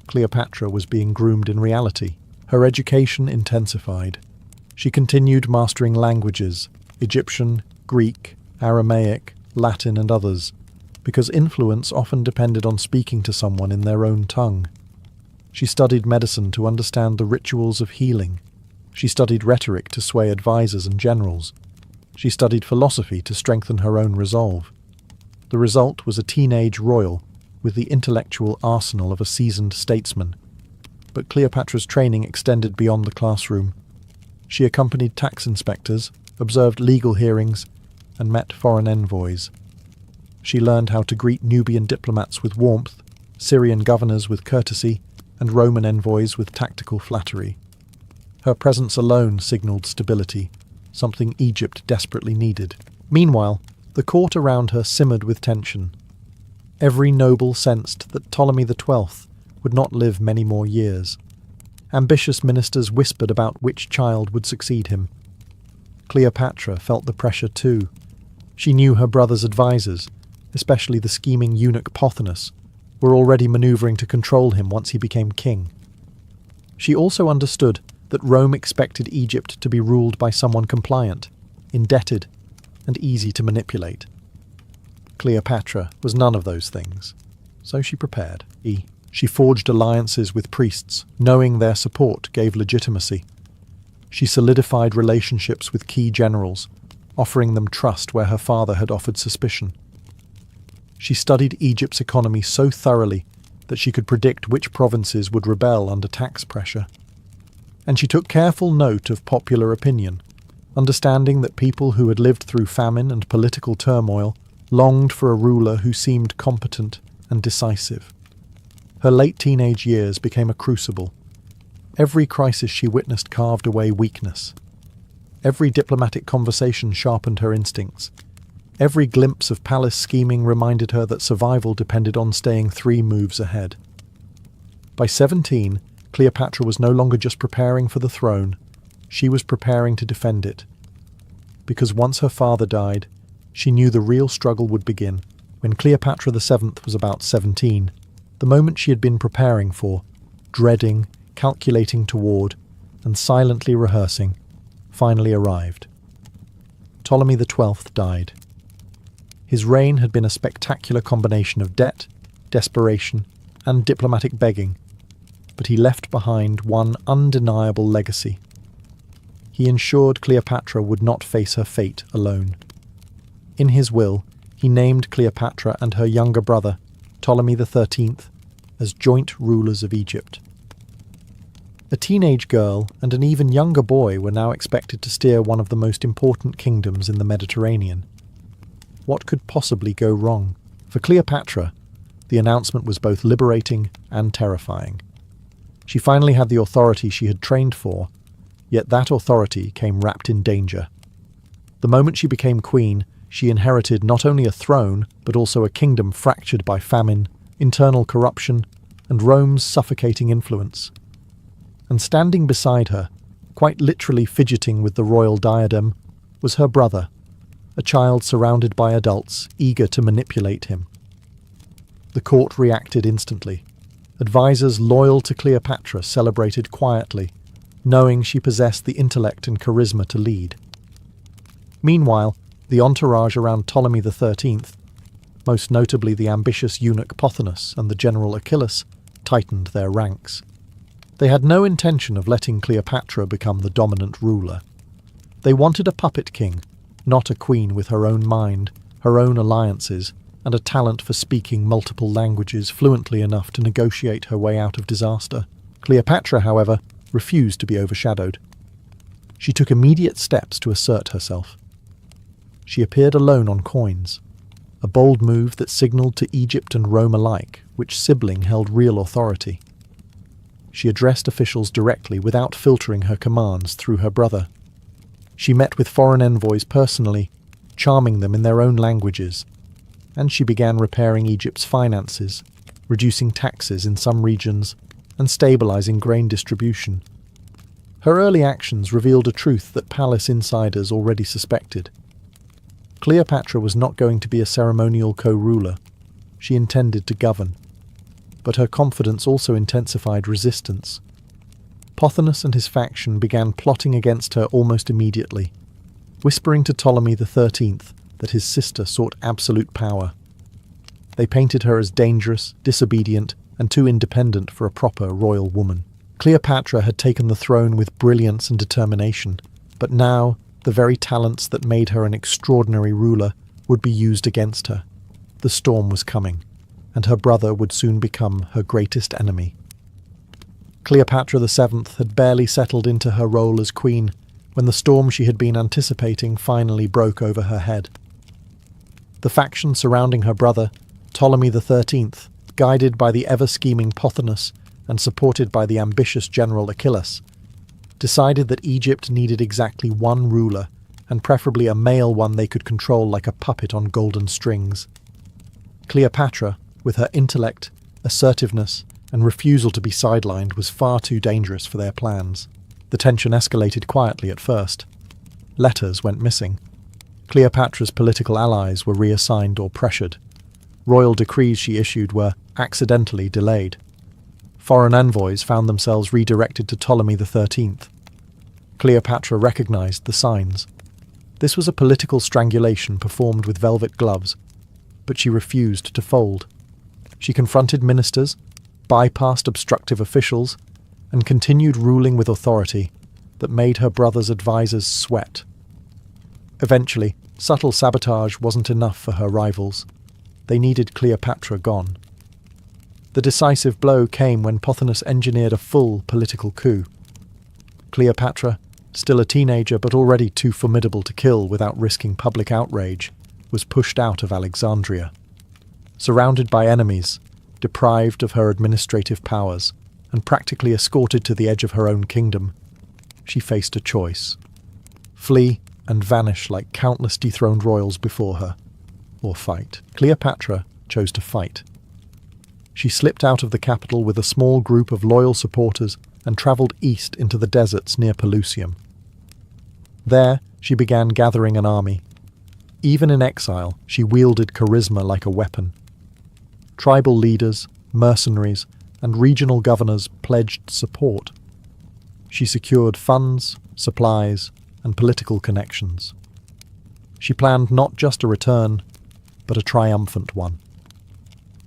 Cleopatra was being groomed in reality. Her education intensified. She continued mastering languages, Egyptian, Greek, Aramaic, Latin, and others, because influence often depended on speaking to someone in their own tongue. She studied medicine to understand the rituals of healing. She studied rhetoric to sway advisors and generals. She studied philosophy to strengthen her own resolve. The result was a teenage royal with the intellectual arsenal of a seasoned statesman. But Cleopatra's training extended beyond the classroom. She accompanied tax inspectors, observed legal hearings, and met foreign envoys. She learned how to greet Nubian diplomats with warmth, Syrian governors with courtesy, and Roman envoys with tactical flattery. Her presence alone signalled stability, something Egypt desperately needed. Meanwhile, the court around her simmered with tension. Every noble sensed that Ptolemy XII would not live many more years. Ambitious ministers whispered about which child would succeed him. Cleopatra felt the pressure too. She knew her brother's advisors, especially the scheming eunuch Pothinus, were already manoeuvring to control him once he became king. She also understood that Rome expected Egypt to be ruled by someone compliant, indebted, and easy to manipulate. Cleopatra was none of those things, so she prepared. She forged alliances with priests, knowing their support gave legitimacy. She solidified relationships with key generals, offering them trust where her father had offered suspicion. She studied Egypt's economy so thoroughly that she could predict which provinces would rebel under tax pressure. And she took careful note of popular opinion, understanding that people who had lived through famine and political turmoil longed for a ruler who seemed competent and decisive. Her late teenage years became a crucible. Every crisis she witnessed carved away weakness. Every diplomatic conversation sharpened her instincts. Every glimpse of palace scheming reminded her that survival depended on staying 3 moves ahead. By 17, Cleopatra was no longer just preparing for the throne, she was preparing to defend it. Because once her father died, she knew the real struggle would begin. When Cleopatra VII was about 17, the moment she had been preparing for, dreading, calculating toward, and silently rehearsing, finally arrived. Ptolemy XII died. His reign had been a spectacular combination of debt, desperation, and diplomatic begging, but he left behind one undeniable legacy. He ensured Cleopatra would not face her fate alone. In his will, he named Cleopatra and her younger brother, Ptolemy XIII, as joint rulers of Egypt. A teenage girl and an even younger boy were now expected to steer one of the most important kingdoms in the Mediterranean. What could possibly go wrong? For Cleopatra, the announcement was both liberating and terrifying. She finally had the authority she had trained for, yet that authority came wrapped in danger. The moment she became queen, she inherited not only a throne, but also a kingdom fractured by famine, internal corruption, and Rome's suffocating influence. And standing beside her, quite literally fidgeting with the royal diadem, was her brother, a child surrounded by adults eager to manipulate him. The court reacted instantly. Advisors loyal to Cleopatra celebrated quietly, knowing she possessed the intellect and charisma to lead. Meanwhile, the entourage around Ptolemy XIII, most notably the ambitious eunuch Pothinus and the general Achilles, tightened their ranks. They had no intention of letting Cleopatra become the dominant ruler. They wanted a puppet king, not a queen with her own mind, her own alliances, and a talent for speaking multiple languages fluently enough to negotiate her way out of disaster. Cleopatra, however, refused to be overshadowed. She took immediate steps to assert herself. She appeared alone on coins, a bold move that signalled to Egypt and Rome alike which sibling held real authority. She addressed officials directly without filtering her commands through her brother. She met with foreign envoys personally, charming them in their own languages, and she began repairing Egypt's finances, reducing taxes in some regions, and stabilizing grain distribution. Her early actions revealed a truth that palace insiders already suspected. Cleopatra was not going to be a ceremonial co-ruler. She intended to govern. But her confidence also intensified resistance. Pothinus and his faction began plotting against her almost immediately, whispering to Ptolemy XIII that his sister sought absolute power. They painted her as dangerous, disobedient, and too independent for a proper royal woman. Cleopatra had taken the throne with brilliance and determination, but now the very talents that made her an extraordinary ruler would be used against her. The storm was coming, and her brother would soon become her greatest enemy. Cleopatra VII had barely settled into her role as queen when the storm she had been anticipating finally broke over her head. The faction surrounding her brother, Ptolemy XIII, guided by the ever-scheming Pothinus and supported by the ambitious general Achilles, decided that Egypt needed exactly one ruler, and preferably a male one they could control like a puppet on golden strings. Cleopatra, with her intellect, assertiveness, and refusal to be sidelined, was far too dangerous for their plans. The tension escalated quietly at first. Letters went missing. Cleopatra's political allies were reassigned or pressured. Royal decrees she issued were accidentally delayed. Foreign envoys found themselves redirected to Ptolemy XIII. Cleopatra recognized the signs. This was a political strangulation performed with velvet gloves, but she refused to fold. She confronted ministers, bypassed obstructive officials, and continued ruling with authority that made her brother's advisors sweat. Eventually, subtle sabotage wasn't enough for her rivals. They needed Cleopatra gone. The decisive blow came when Pothinus engineered a full political coup. Cleopatra, still a teenager but already too formidable to kill without risking public outrage, was pushed out of Alexandria. Surrounded by enemies, deprived of her administrative powers, and practically escorted to the edge of her own kingdom, she faced a choice: flee and vanish like countless dethroned royals before her, or fight. Cleopatra chose to fight. She slipped out of the capital with a small group of loyal supporters and travelled east into the deserts near Pelusium. There, she began gathering an army. Even in exile, she wielded charisma like a weapon. Tribal leaders, mercenaries, and regional governors pledged support. She secured funds, supplies, and political connections. She planned not just a return, but a triumphant one.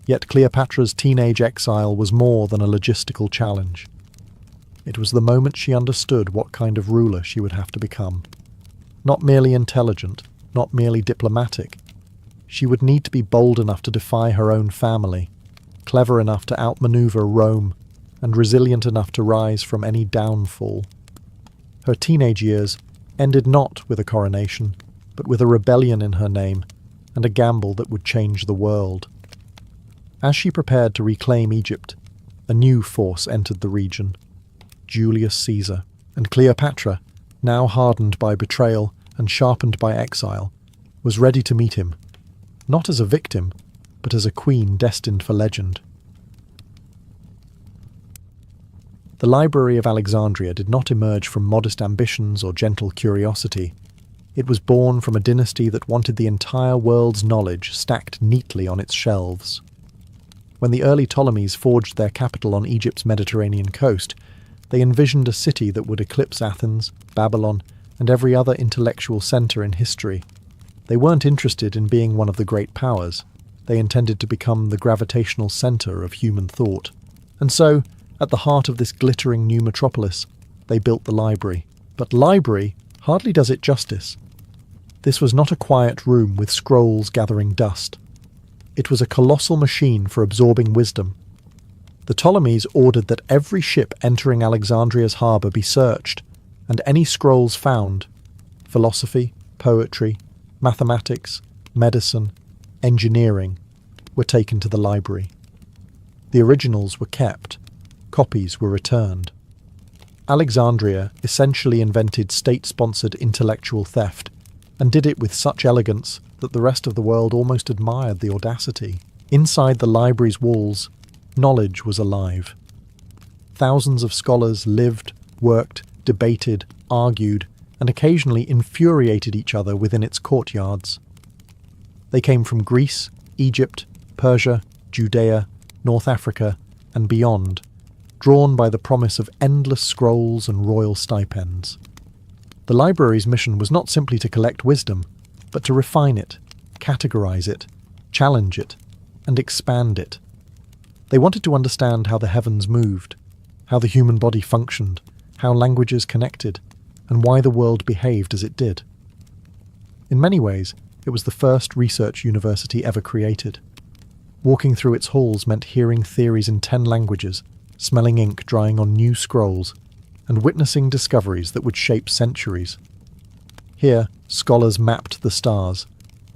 Yet Cleopatra's teenage exile was more than a logistical challenge. It was the moment she understood what kind of ruler she would have to become. Not merely intelligent, not merely diplomatic. She would need to be bold enough to defy her own family, clever enough to outmaneuver Rome, and resilient enough to rise from any downfall. Her teenage years ended not with a coronation, but with a rebellion in her name, and a gamble that would change the world. As she prepared to reclaim Egypt, a new force entered the region: Julius Caesar. And Cleopatra, now hardened by betrayal and sharpened by exile, was ready to meet him, not as a victim, but as a queen destined for legend. The Library of Alexandria did not emerge from modest ambitions or gentle curiosity. It was born from a dynasty that wanted the entire world's knowledge stacked neatly on its shelves. When the early Ptolemies forged their capital on Egypt's Mediterranean coast, they envisioned a city that would eclipse Athens, Babylon, and every other intellectual centre in history. They weren't interested in being one of the great powers. They intended to become the gravitational centre of human thought. And so, at the heart of this glittering new metropolis, they built the library. But library hardly does it justice. This was not a quiet room with scrolls gathering dust. It was a colossal machine for absorbing wisdom. The Ptolemies ordered that every ship entering Alexandria's harbour be searched, and any scrolls found — philosophy, poetry, mathematics, medicine, engineering — were taken to the library. The originals were kept. Copies were returned. Alexandria essentially invented state-sponsored intellectual theft, and did it with such elegance that the rest of the world almost admired the audacity. Inside the library's walls, knowledge was alive. Thousands of scholars lived, worked, debated, argued, and occasionally infuriated each other within its courtyards. They came from Greece, Egypt, Persia, Judea, North Africa, and beyond, drawn by the promise of endless scrolls and royal stipends. The library's mission was not simply to collect wisdom, but to refine it, categorize it, challenge it, and expand it. They wanted to understand how the heavens moved, how the human body functioned, how languages connected, and why the world behaved as it did. In many ways, it was the first research university ever created. Walking through its halls meant hearing theories in 10 languages, smelling ink drying on new scrolls, and witnessing discoveries that would shape centuries. Here, scholars mapped the stars,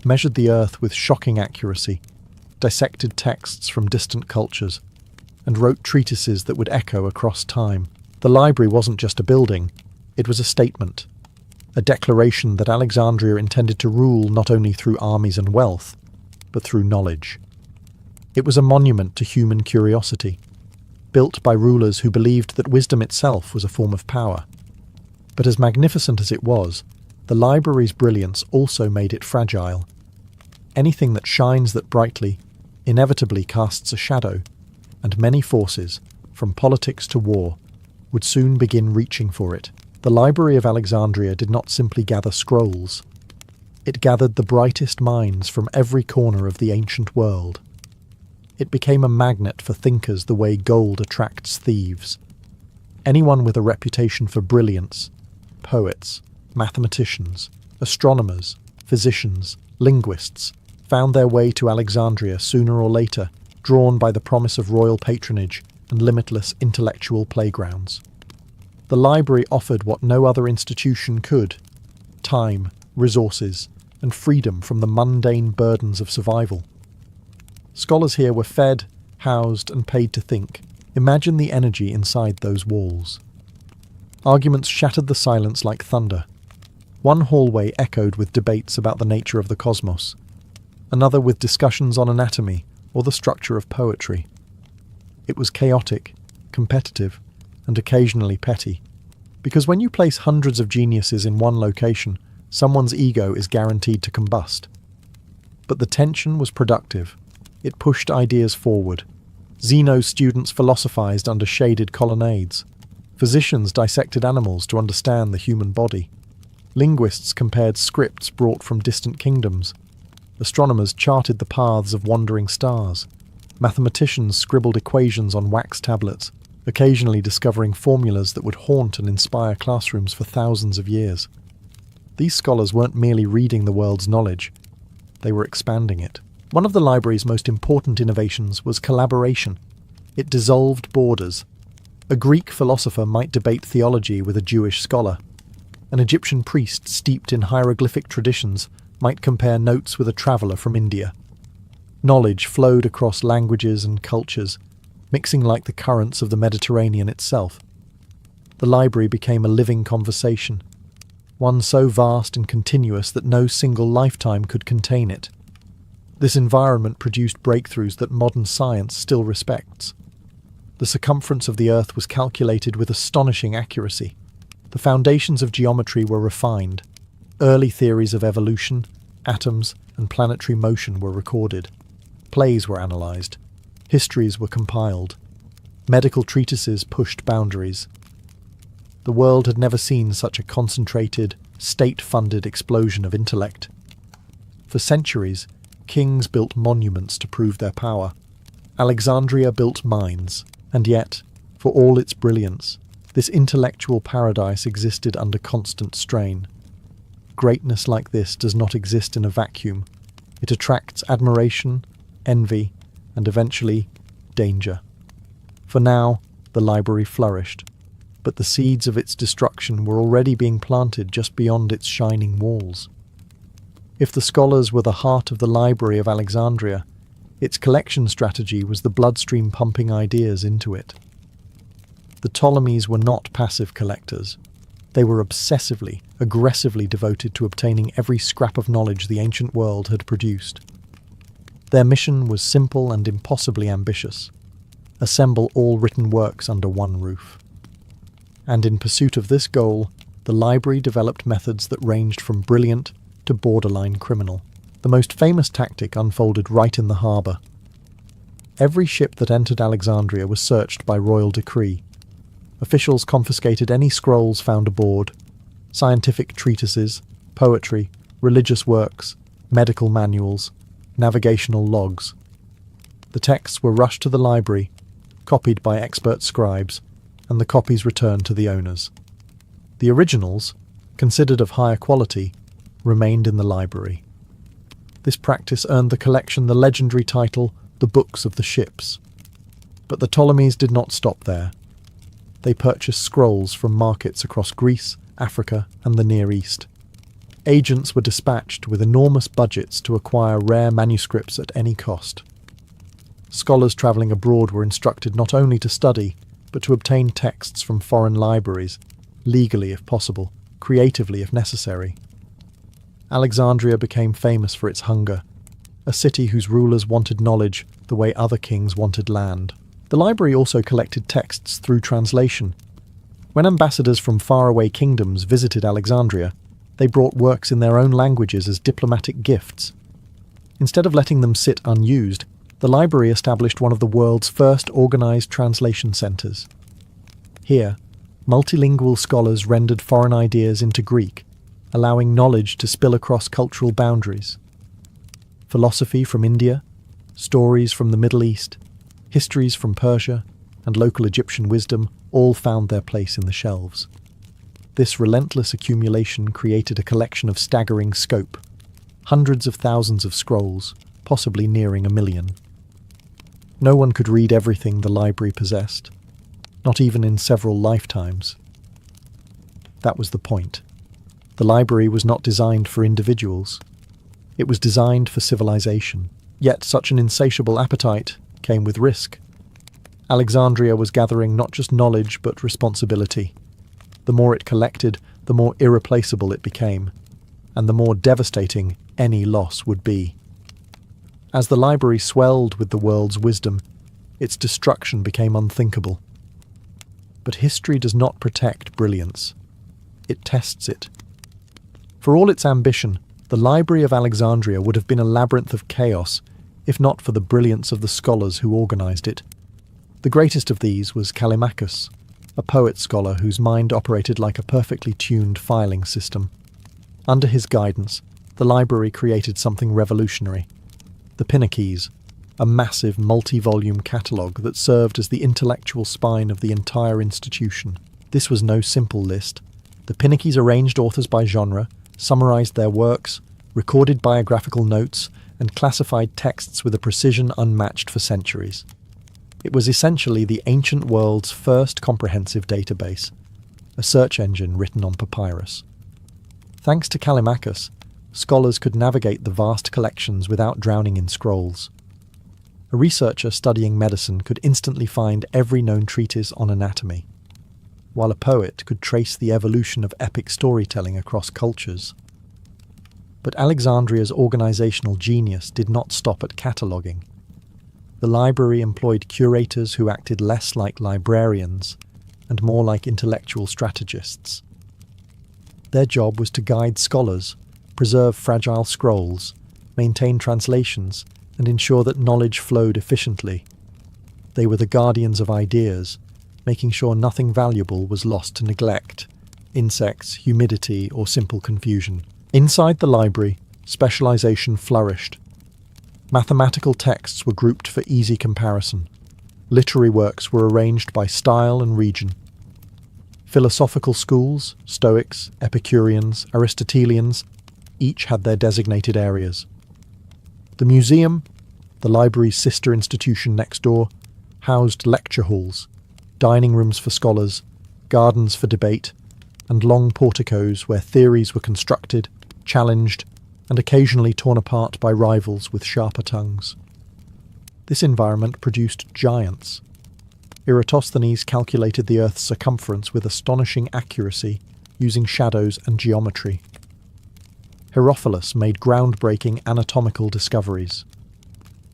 measured the earth with shocking accuracy, dissected texts from distant cultures, and wrote treatises that would echo across time. The library wasn't just a building, it was a statement, a declaration that Alexandria intended to rule not only through armies and wealth, but through knowledge. It was a monument to human curiosity, built by rulers who believed that wisdom itself was a form of power. But as magnificent as it was, the library's brilliance also made it fragile. Anything that shines that brightly inevitably casts a shadow, and many forces, from politics to war, would soon begin reaching for it. The Library of Alexandria did not simply gather scrolls. It gathered the brightest minds from every corner of the ancient world. It became a magnet for thinkers the way gold attracts thieves. Anyone with a reputation for brilliance — poets, mathematicians, astronomers, physicians, linguists — found their way to Alexandria sooner or later, drawn by the promise of royal patronage and limitless intellectual playgrounds. The library offered what no other institution could: time, resources, and freedom from the mundane burdens of survival. Scholars here were fed, housed, and paid to think. Imagine the energy inside those walls. Arguments shattered the silence like thunder. One hallway echoed with debates about the nature of the cosmos, another with discussions on anatomy or the structure of poetry. It was chaotic, competitive, and occasionally petty, because when you place hundreds of geniuses in one location, someone's ego is guaranteed to combust. But the tension was productive. It pushed ideas forward. Zeno's students philosophized under shaded colonnades. Physicians dissected animals to understand the human body. Linguists compared scripts brought from distant kingdoms. Astronomers charted the paths of wandering stars. Mathematicians scribbled equations on wax tablets, occasionally discovering formulas that would haunt and inspire classrooms for thousands of years. These scholars weren't merely reading the world's knowledge, they were expanding it. One of the library's most important innovations was collaboration. It dissolved borders. A Greek philosopher might debate theology with a Jewish scholar. An Egyptian priest steeped in hieroglyphic traditions might compare notes with a traveller from India. Knowledge flowed across languages and cultures, mixing like the currents of the Mediterranean itself. The library became a living conversation, one so vast and continuous that no single lifetime could contain it. This environment produced breakthroughs that modern science still respects. The circumference of the Earth was calculated with astonishing accuracy. The foundations of geometry were refined. Early theories of evolution, atoms, and planetary motion were recorded. Plays were analysed. Histories were compiled. Medical treatises pushed boundaries. The world had never seen such a concentrated, state-funded explosion of intellect. For centuries, kings built monuments to prove their power. Alexandria built mines, and yet, for all its brilliance, this intellectual paradise existed under constant strain. Greatness like this does not exist in a vacuum. It attracts admiration, envy, and eventually, danger. For now, the library flourished, but the seeds of its destruction were already being planted just beyond its shining walls. If the scholars were the heart of the Library of Alexandria, its collection strategy was the bloodstream pumping ideas into it. The Ptolemies were not passive collectors. They were obsessively, aggressively devoted to obtaining every scrap of knowledge the ancient world had produced. Their mission was simple and impossibly ambitious: assemble all written works under one roof. And in pursuit of this goal, the library developed methods that ranged from brilliant to borderline criminal. The most famous tactic unfolded right in the harbour. Every ship that entered Alexandria was searched by royal decree. Officials confiscated any scrolls found aboard: scientific treatises, poetry, religious works, medical manuals, navigational logs. The texts were rushed to the library, copied by expert scribes, and the copies returned to the owners. The originals, considered of higher quality, remained in the library. This practice earned the collection the legendary title, The Books of the Ships. But the Ptolemies did not stop there. They purchased scrolls from markets across Greece, Africa, and the Near East. Agents were dispatched with enormous budgets to acquire rare manuscripts at any cost. Scholars travelling abroad were instructed not only to study, but to obtain texts from foreign libraries, legally if possible, creatively if necessary. Alexandria became famous for its hunger, a city whose rulers wanted knowledge the way other kings wanted land. The library also collected texts through translation. When ambassadors from faraway kingdoms visited Alexandria, they brought works in their own languages as diplomatic gifts. Instead of letting them sit unused, the library established one of the world's first organised translation centres. Here, multilingual scholars rendered foreign ideas into Greek, allowing knowledge to spill across cultural boundaries. Philosophy from India, stories from the Middle East, histories from Persia, and local Egyptian wisdom all found their place in the shelves. This relentless accumulation created a collection of staggering scope, hundreds of thousands of scrolls, possibly nearing 1 million. No one could read everything the library possessed, not even in several lifetimes. That was the point. The library was not designed for individuals. It was designed for civilization. Yet such an insatiable appetite came with risk. Alexandria was gathering not just knowledge but responsibility. The more it collected, the more irreplaceable it became, and the more devastating any loss would be. As the library swelled with the world's wisdom, its destruction became unthinkable. But history does not protect brilliance. It tests it. For all its ambition, the Library of Alexandria would have been a labyrinth of chaos, if not for the brilliance of the scholars who organised it. The greatest of these was Callimachus, a poet-scholar whose mind operated like a perfectly tuned filing system. Under his guidance, the library created something revolutionary: the Pinnaces, a massive multi-volume catalogue that served as the intellectual spine of the entire institution. This was no simple list. The Pinnakeys arranged authors by genre, summarised their works, recorded biographical notes, and classified texts with a precision unmatched for centuries. It was essentially the ancient world's first comprehensive database, a search engine written on papyrus. Thanks to Callimachus, scholars could navigate the vast collections without drowning in scrolls. A researcher studying medicine could instantly find every known treatise on anatomy, while a poet could trace the evolution of epic storytelling across cultures. But Alexandria's organisational genius did not stop at cataloguing. The library employed curators who acted less like librarians and more like intellectual strategists. Their job was to guide scholars, preserve fragile scrolls, maintain translations, and ensure that knowledge flowed efficiently. They were the guardians of ideas, making sure nothing valuable was lost to neglect, insects, humidity, or simple confusion. Inside the library, specialization flourished. Mathematical texts were grouped for easy comparison. Literary works were arranged by style and region. Philosophical schools, Stoics, Epicureans, Aristotelians, each had their designated areas. The museum, the library's sister institution next door, housed lecture halls, dining rooms for scholars, gardens for debate, and long porticos where theories were constructed, challenged, and occasionally torn apart by rivals with sharper tongues. This environment produced giants. Eratosthenes calculated the Earth's circumference with astonishing accuracy using shadows and geometry. Herophilus made groundbreaking anatomical discoveries.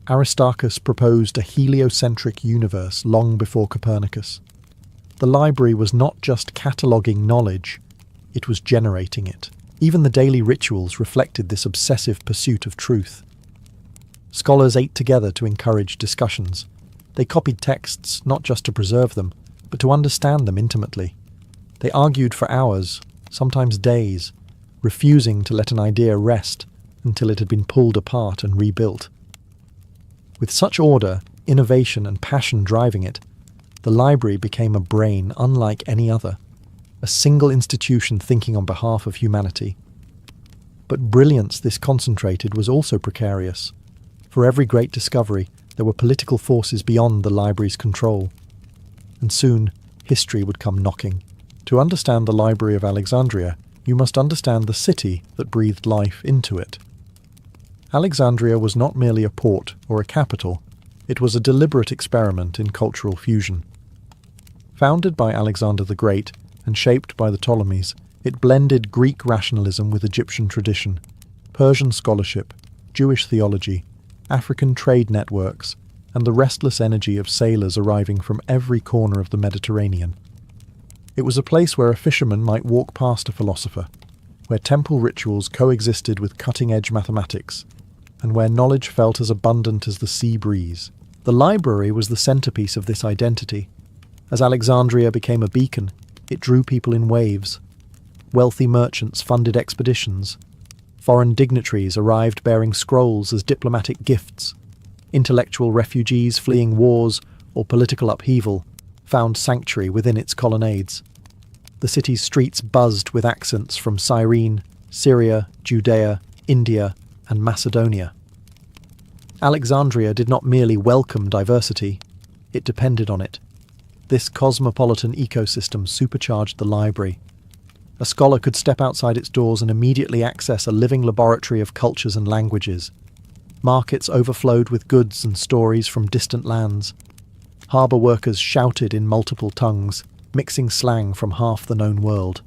Aristarchus proposed a heliocentric universe long before Copernicus. The library was not just cataloguing knowledge, it was generating it. Even the daily rituals reflected this obsessive pursuit of truth. Scholars ate together to encourage discussions. They copied texts not just to preserve them, but to understand them intimately. They argued for hours, sometimes days, refusing to let an idea rest until it had been pulled apart and rebuilt. With such order, innovation, and passion driving it, the library became a brain unlike any other, a single institution thinking on behalf of humanity. But brilliance this concentrated was also precarious. For every great discovery, there were political forces beyond the library's control. And soon, history would come knocking. To understand the Library of Alexandria, you must understand the city that breathed life into it. Alexandria was not merely a port or a capital, it was a deliberate experiment in cultural fusion. Founded by Alexander the Great and shaped by the Ptolemies, it blended Greek rationalism with Egyptian tradition, Persian scholarship, Jewish theology, African trade networks, and the restless energy of sailors arriving from every corner of the Mediterranean. It was a place where a fisherman might walk past a philosopher, where temple rituals coexisted with cutting-edge mathematics, and where knowledge felt as abundant as the sea breeze. The library was the centerpiece of this identity. As Alexandria became a beacon, it drew people in waves. Wealthy merchants funded expeditions. Foreign dignitaries arrived bearing scrolls as diplomatic gifts. Intellectual refugees fleeing wars or political upheaval found sanctuary within its colonnades. The city's streets buzzed with accents from Cyrene, Syria, Judea, India, and Macedonia. Alexandria did not merely welcome diversity, it depended on it. This cosmopolitan ecosystem supercharged the library. A scholar could step outside its doors and immediately access a living laboratory of cultures and languages. Markets overflowed with goods and stories from distant lands. Harbour workers shouted in multiple tongues, mixing slang from half the known world.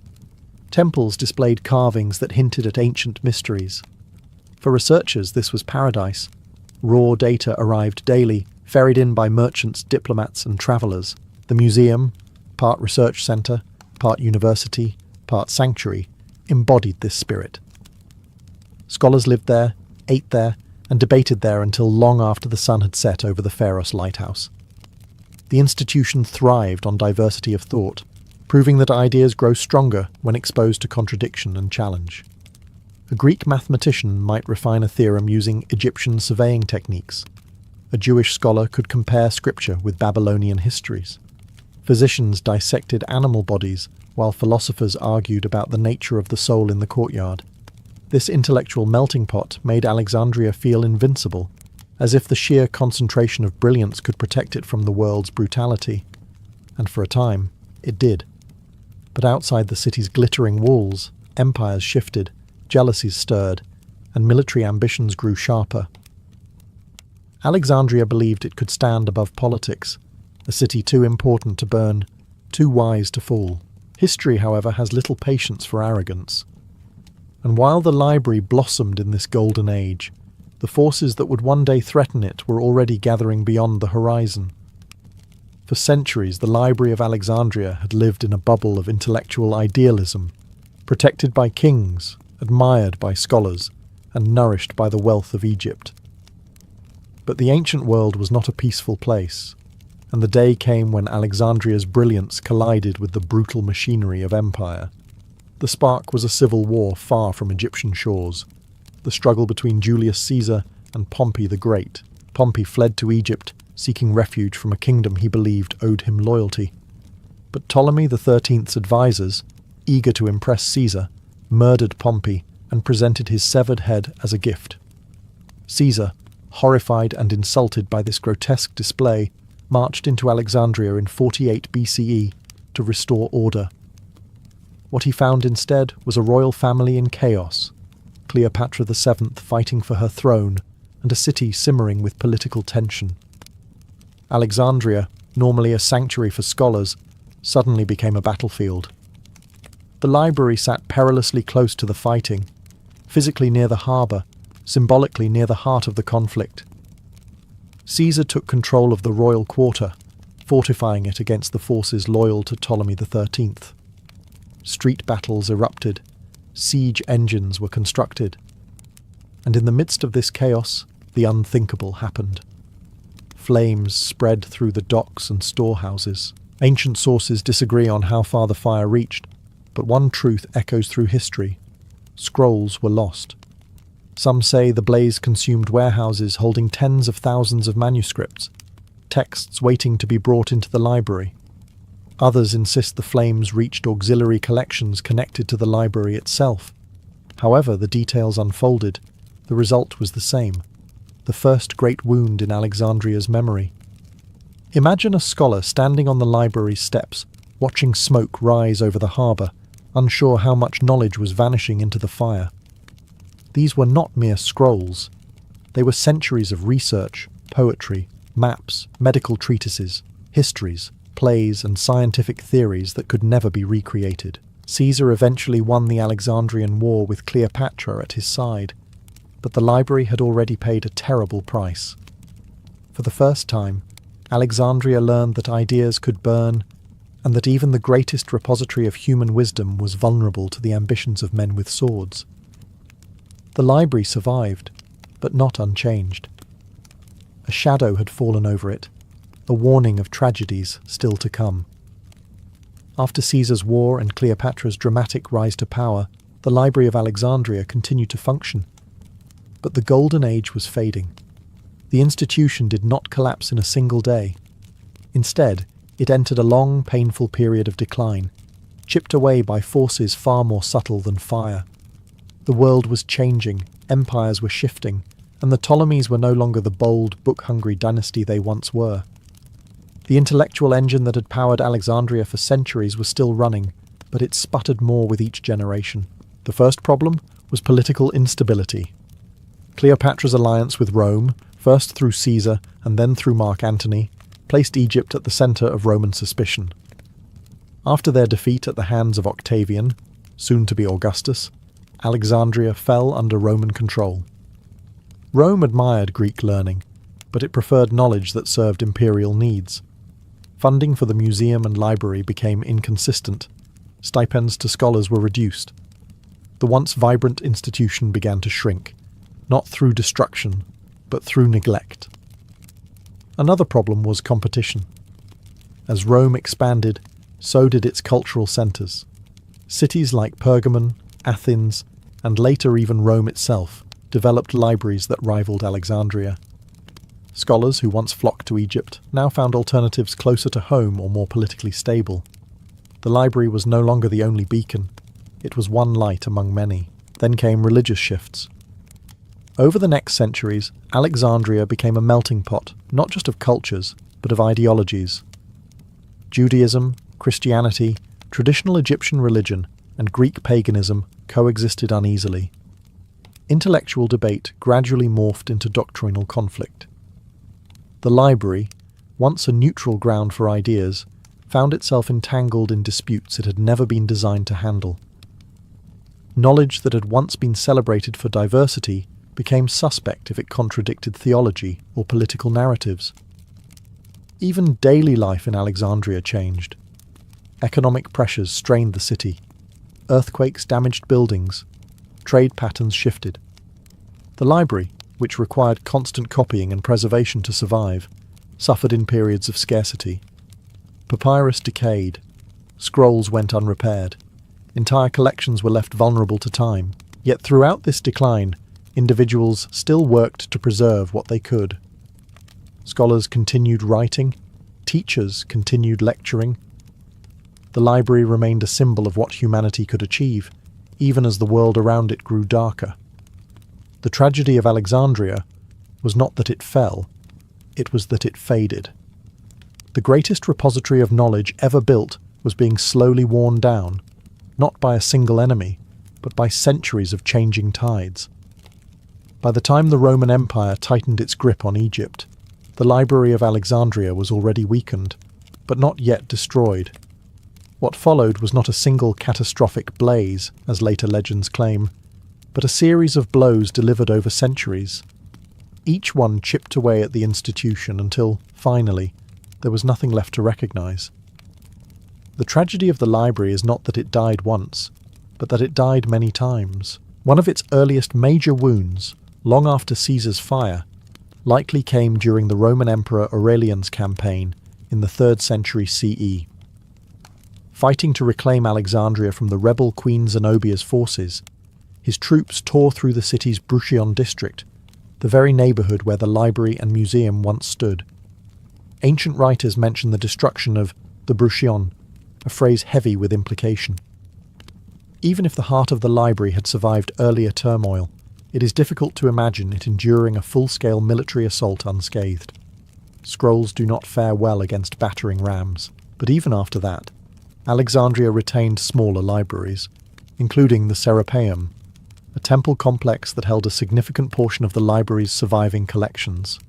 Temples displayed carvings that hinted at ancient mysteries. For researchers, this was paradise. Raw data arrived daily, ferried in by merchants, diplomats, and travellers. The museum, part research centre, part university, part sanctuary, embodied this spirit. Scholars lived there, ate there, and debated there until long after the sun had set over the Pharos lighthouse. The institution thrived on diversity of thought, proving that ideas grow stronger when exposed to contradiction and challenge. A Greek mathematician might refine a theorem using Egyptian surveying techniques. a Jewish scholar could compare scripture with Babylonian histories. Physicians dissected animal bodies, while philosophers argued about the nature of the soul in the courtyard. This intellectual melting pot made Alexandria feel invincible, as if the sheer concentration of brilliance could protect it from the world's brutality. And for a time, it did. But outside the city's glittering walls, empires shifted, jealousies stirred, and military ambitions grew sharper. Alexandria believed it could stand above politics, a city too important to burn, too wise to fall. History, however, has little patience for arrogance. And while the library blossomed in this golden age, the forces that would one day threaten it were already gathering beyond the horizon. For centuries, the Library of Alexandria had lived in a bubble of intellectual idealism, protected by kings, admired by scholars, and nourished by the wealth of Egypt. But the ancient world was not a peaceful place, and the day came when Alexandria's brilliance collided with the brutal machinery of empire. The spark was a civil war far from Egyptian shores, the struggle between Julius Caesar and Pompey the Great. Pompey fled to Egypt, seeking refuge from a kingdom he believed owed him loyalty. But Ptolemy XIII's advisors, eager to impress Caesar, murdered Pompey and presented his severed head as a gift. Caesar, horrified and insulted by this grotesque display, marched into Alexandria in 48 BCE to restore order. What he found instead was a royal family in chaos, Cleopatra VII fighting for her throne, and a city simmering with political tension. Alexandria, normally a sanctuary for scholars, suddenly became a battlefield. The library sat perilously close to the fighting, physically near the harbour, symbolically near the heart of the conflict. Caesar took control of the royal quarter, fortifying it against the forces loyal to Ptolemy XIII. Street battles erupted, siege engines were constructed, and in the midst of this chaos, the unthinkable happened. Flames spread through the docks and storehouses. Ancient sources disagree on how far the fire reached, but one truth echoes through history: scrolls were lost. Some say the blaze consumed warehouses holding tens of thousands of manuscripts, texts waiting to be brought into the library. Others insist the flames reached auxiliary collections connected to the library itself. However the details unfolded, the result was the same: the first great wound in Alexandria's memory. Imagine a scholar standing on the library's steps, watching smoke rise over the harbour, unsure how much knowledge was vanishing into the fire. These were not mere scrolls. They were centuries of research, poetry, maps, medical treatises, histories, plays, and scientific theories that could never be recreated. Caesar eventually won the Alexandrian War with Cleopatra at his side, but the library had already paid a terrible price. For the first time, Alexandria learned that ideas could burn, and that even the greatest repository of human wisdom was vulnerable to the ambitions of men with swords. The library survived, but not unchanged. A shadow had fallen over it, a warning of tragedies still to come. After Caesar's war and Cleopatra's dramatic rise to power, the Library of Alexandria continued to function. But the golden age was fading. The institution did not collapse in a single day. Instead, it entered a long, painful period of decline, chipped away by forces far more subtle than fire. The world was changing, empires were shifting, and the Ptolemies were no longer the bold, book-hungry dynasty they once were. The intellectual engine that had powered Alexandria for centuries was still running, but it sputtered more with each generation. The first problem was political instability. Cleopatra's alliance with Rome, first through Caesar and then through Mark Antony, placed Egypt at the centre of Roman suspicion. After their defeat at the hands of Octavian, soon to be Augustus, Alexandria fell under Roman control. Rome admired Greek learning, but it preferred knowledge that served imperial needs. Funding for the museum and library became inconsistent. Stipends to scholars were reduced. The once vibrant institution began to shrink, not through destruction, but through neglect. Another problem was competition. As Rome expanded, so did its cultural centres. Cities like Pergamon, Athens, and later even Rome itself developed libraries that rivaled Alexandria. Scholars who once flocked to Egypt now found alternatives closer to home or more politically stable. The library was no longer the only beacon. It was one light among many. Then came religious shifts. Over the next centuries, Alexandria became a melting pot, not just of cultures, but of ideologies. Judaism, Christianity, traditional Egyptian religion, and Greek paganism coexisted uneasily. Intellectual debate gradually morphed into doctrinal conflict. The library, once a neutral ground for ideas, found itself entangled in disputes it had never been designed to handle. Knowledge that had once been celebrated for diversity became suspect if it contradicted theology or political narratives. Even daily life in Alexandria changed. Economic pressures strained the city. Earthquakes damaged buildings. Trade patterns shifted. The library, which required constant copying and preservation to survive, suffered in periods of scarcity. Papyrus decayed. Scrolls went unrepaired. Entire collections were left vulnerable to time. Yet throughout this decline, individuals still worked to preserve what they could. Scholars continued writing. Teachers continued lecturing. The library remained a symbol of what humanity could achieve, even as the world around it grew darker. The tragedy of Alexandria was not that it fell, it was that it faded. The greatest repository of knowledge ever built was being slowly worn down, not by a single enemy, but by centuries of changing tides. By the time the Roman Empire tightened its grip on Egypt, the Library of Alexandria was already weakened, but not yet destroyed. What followed was not a single catastrophic blaze, as later legends claim, but a series of blows delivered over centuries. Each one chipped away at the institution until, finally, there was nothing left to recognize. The tragedy of the library is not that it died once, but that it died many times. One of its earliest major wounds, long after Caesar's fire, likely came during the Roman Emperor Aurelian's campaign in the 3rd century CE. Fighting to reclaim Alexandria from the rebel Queen Zenobia's forces, his troops tore through the city's Bruttium district, the very neighbourhood where the library and museum once stood. Ancient writers mention the destruction of the Bruttium, a phrase heavy with implication. Even if the heart of the library had survived earlier turmoil, it is difficult to imagine it enduring a full-scale military assault unscathed. Scrolls do not fare well against battering rams, but even after that, Alexandria retained smaller libraries, including the Serapeum, a temple complex that held a significant portion of the library's surviving collections.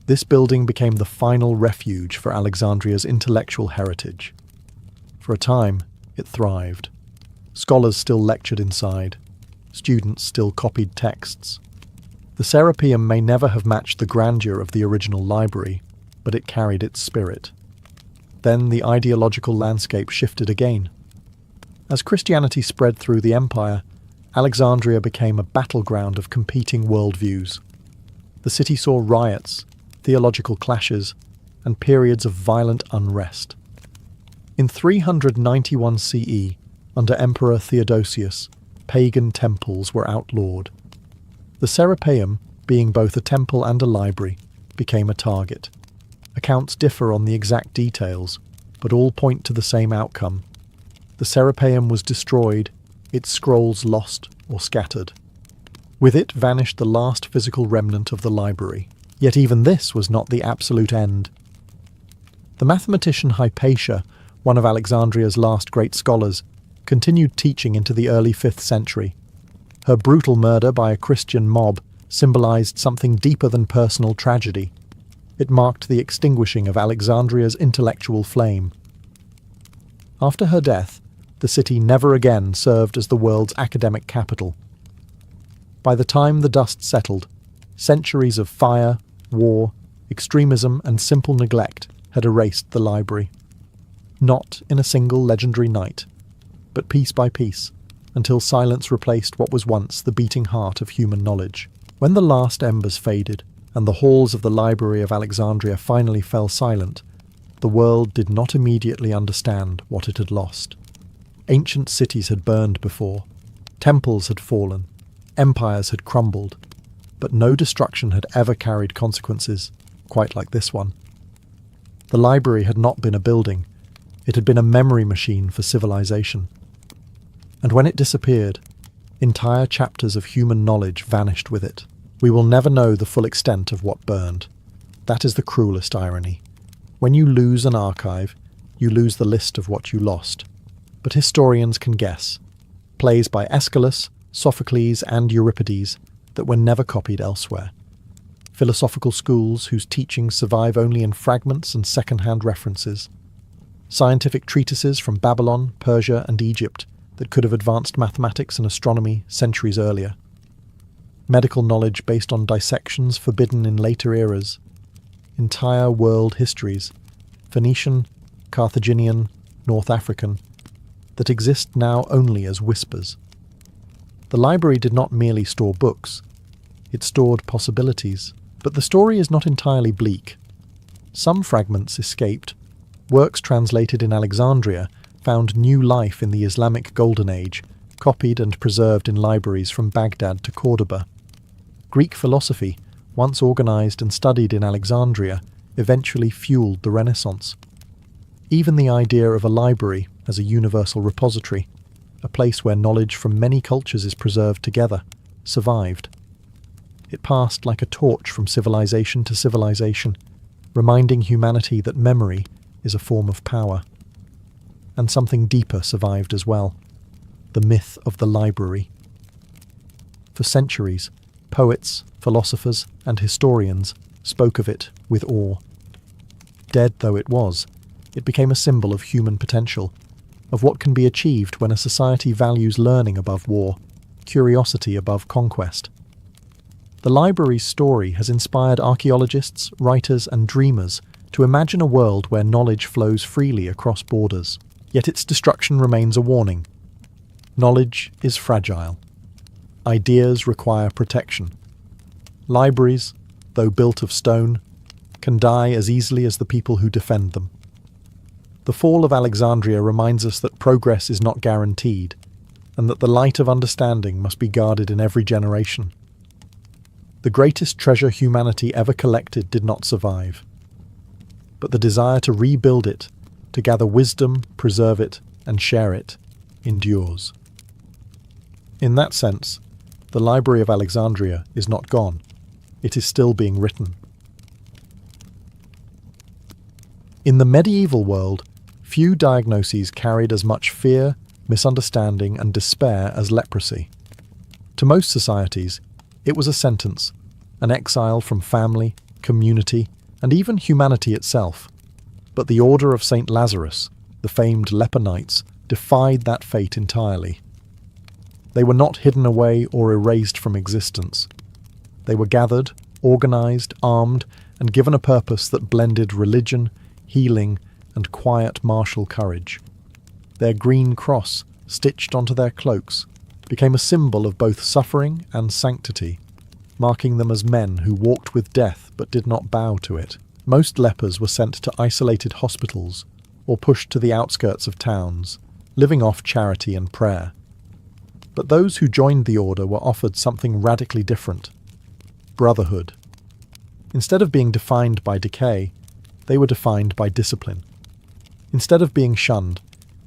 This building became the final refuge for Alexandria's intellectual heritage. For a time, it thrived. Scholars still lectured inside. Students still copied texts. The Serapeum may never have matched the grandeur of the original library, but it carried its spirit. Then the ideological landscape shifted again. As Christianity spread through the empire, Alexandria became a battleground of competing worldviews. The city saw riots, theological clashes, and periods of violent unrest. In 391 CE, under Emperor Theodosius, pagan temples were outlawed. The Serapeum, being both a temple and a library, became a target. Accounts differ on the exact details, but all point to the same outcome. The Serapeum was destroyed, its scrolls lost or scattered. With it vanished the last physical remnant of the library. Yet even this was not the absolute end. The mathematician Hypatia, one of Alexandria's last great scholars, continued teaching into the early 5th century. Her brutal murder by a Christian mob symbolized something deeper than personal tragedy. It marked the extinguishing of Alexandria's intellectual flame. After her death, the city never again served as the world's academic capital. By the time the dust settled, centuries of fire, war, extremism, and simple neglect had erased the library. Not in a single legendary night, but piece by piece, until silence replaced what was once the beating heart of human knowledge. When the last embers faded, and the halls of the Library of Alexandria finally fell silent, the world did not immediately understand what it had lost. Ancient cities had burned before, temples had fallen, empires had crumbled, but no destruction had ever carried consequences quite like this one. The library had not been a building, it had been a memory machine for civilization. And when it disappeared, entire chapters of human knowledge vanished with it. We will never know the full extent of what burned. That is the cruelest irony. When you lose an archive, you lose the list of what you lost. But historians can guess. Plays by Aeschylus, Sophocles, and Euripides that were never copied elsewhere. Philosophical schools whose teachings survive only in fragments and second-hand references. Scientific treatises from Babylon, Persia, and Egypt that could have advanced mathematics and astronomy centuries earlier. Medical knowledge based on dissections forbidden in later eras. Entire world histories, Phoenician, Carthaginian, North African, that exist now only as whispers. The library did not merely store books, it stored possibilities. But the story is not entirely bleak. Some fragments escaped. Works translated in Alexandria found new life in the Islamic Golden Age, copied and preserved in libraries from Baghdad to Cordoba. Greek philosophy, once organized and studied in Alexandria, eventually fueled the Renaissance. Even the idea of a library as a universal repository, a place where knowledge from many cultures is preserved together, survived. It passed like a torch from civilization to civilization, reminding humanity that memory is a form of power. And something deeper survived as well, the myth of the library. For centuries, poets, philosophers, and historians spoke of it with awe. Dead though it was, it became a symbol of human potential, of what can be achieved when a society values learning above war, curiosity above conquest. The library's story has inspired archaeologists, writers, and dreamers to imagine a world where knowledge flows freely across borders. Yet its destruction remains a warning. Knowledge is fragile. Ideas require protection. Libraries, though built of stone, can die as easily as the people who defend them. The fall of Alexandria reminds us that progress is not guaranteed, and that the light of understanding must be guarded in every generation. The greatest treasure humanity ever collected did not survive. But the desire to rebuild it, to gather wisdom, preserve it, and share it, endures. In that sense, the Library of Alexandria is not gone. It is still being written. In the medieval world, few diagnoses carried as much fear, misunderstanding, and despair as leprosy. To most societies, it was a sentence, an exile from family, community, and even humanity itself. But the Order of St. Lazarus, the famed leper knights, defied that fate entirely. They were not hidden away or erased from existence. They were gathered, organized, armed, and given a purpose that blended religion, healing, and quiet martial courage. Their green cross, stitched onto their cloaks, became a symbol of both suffering and sanctity, marking them as men who walked with death but did not bow to it. Most lepers were sent to isolated hospitals or pushed to the outskirts of towns, living off charity and prayer. But those who joined the order were offered something radically different: brotherhood. Instead of being defined by decay, they were defined by discipline. Instead of being shunned,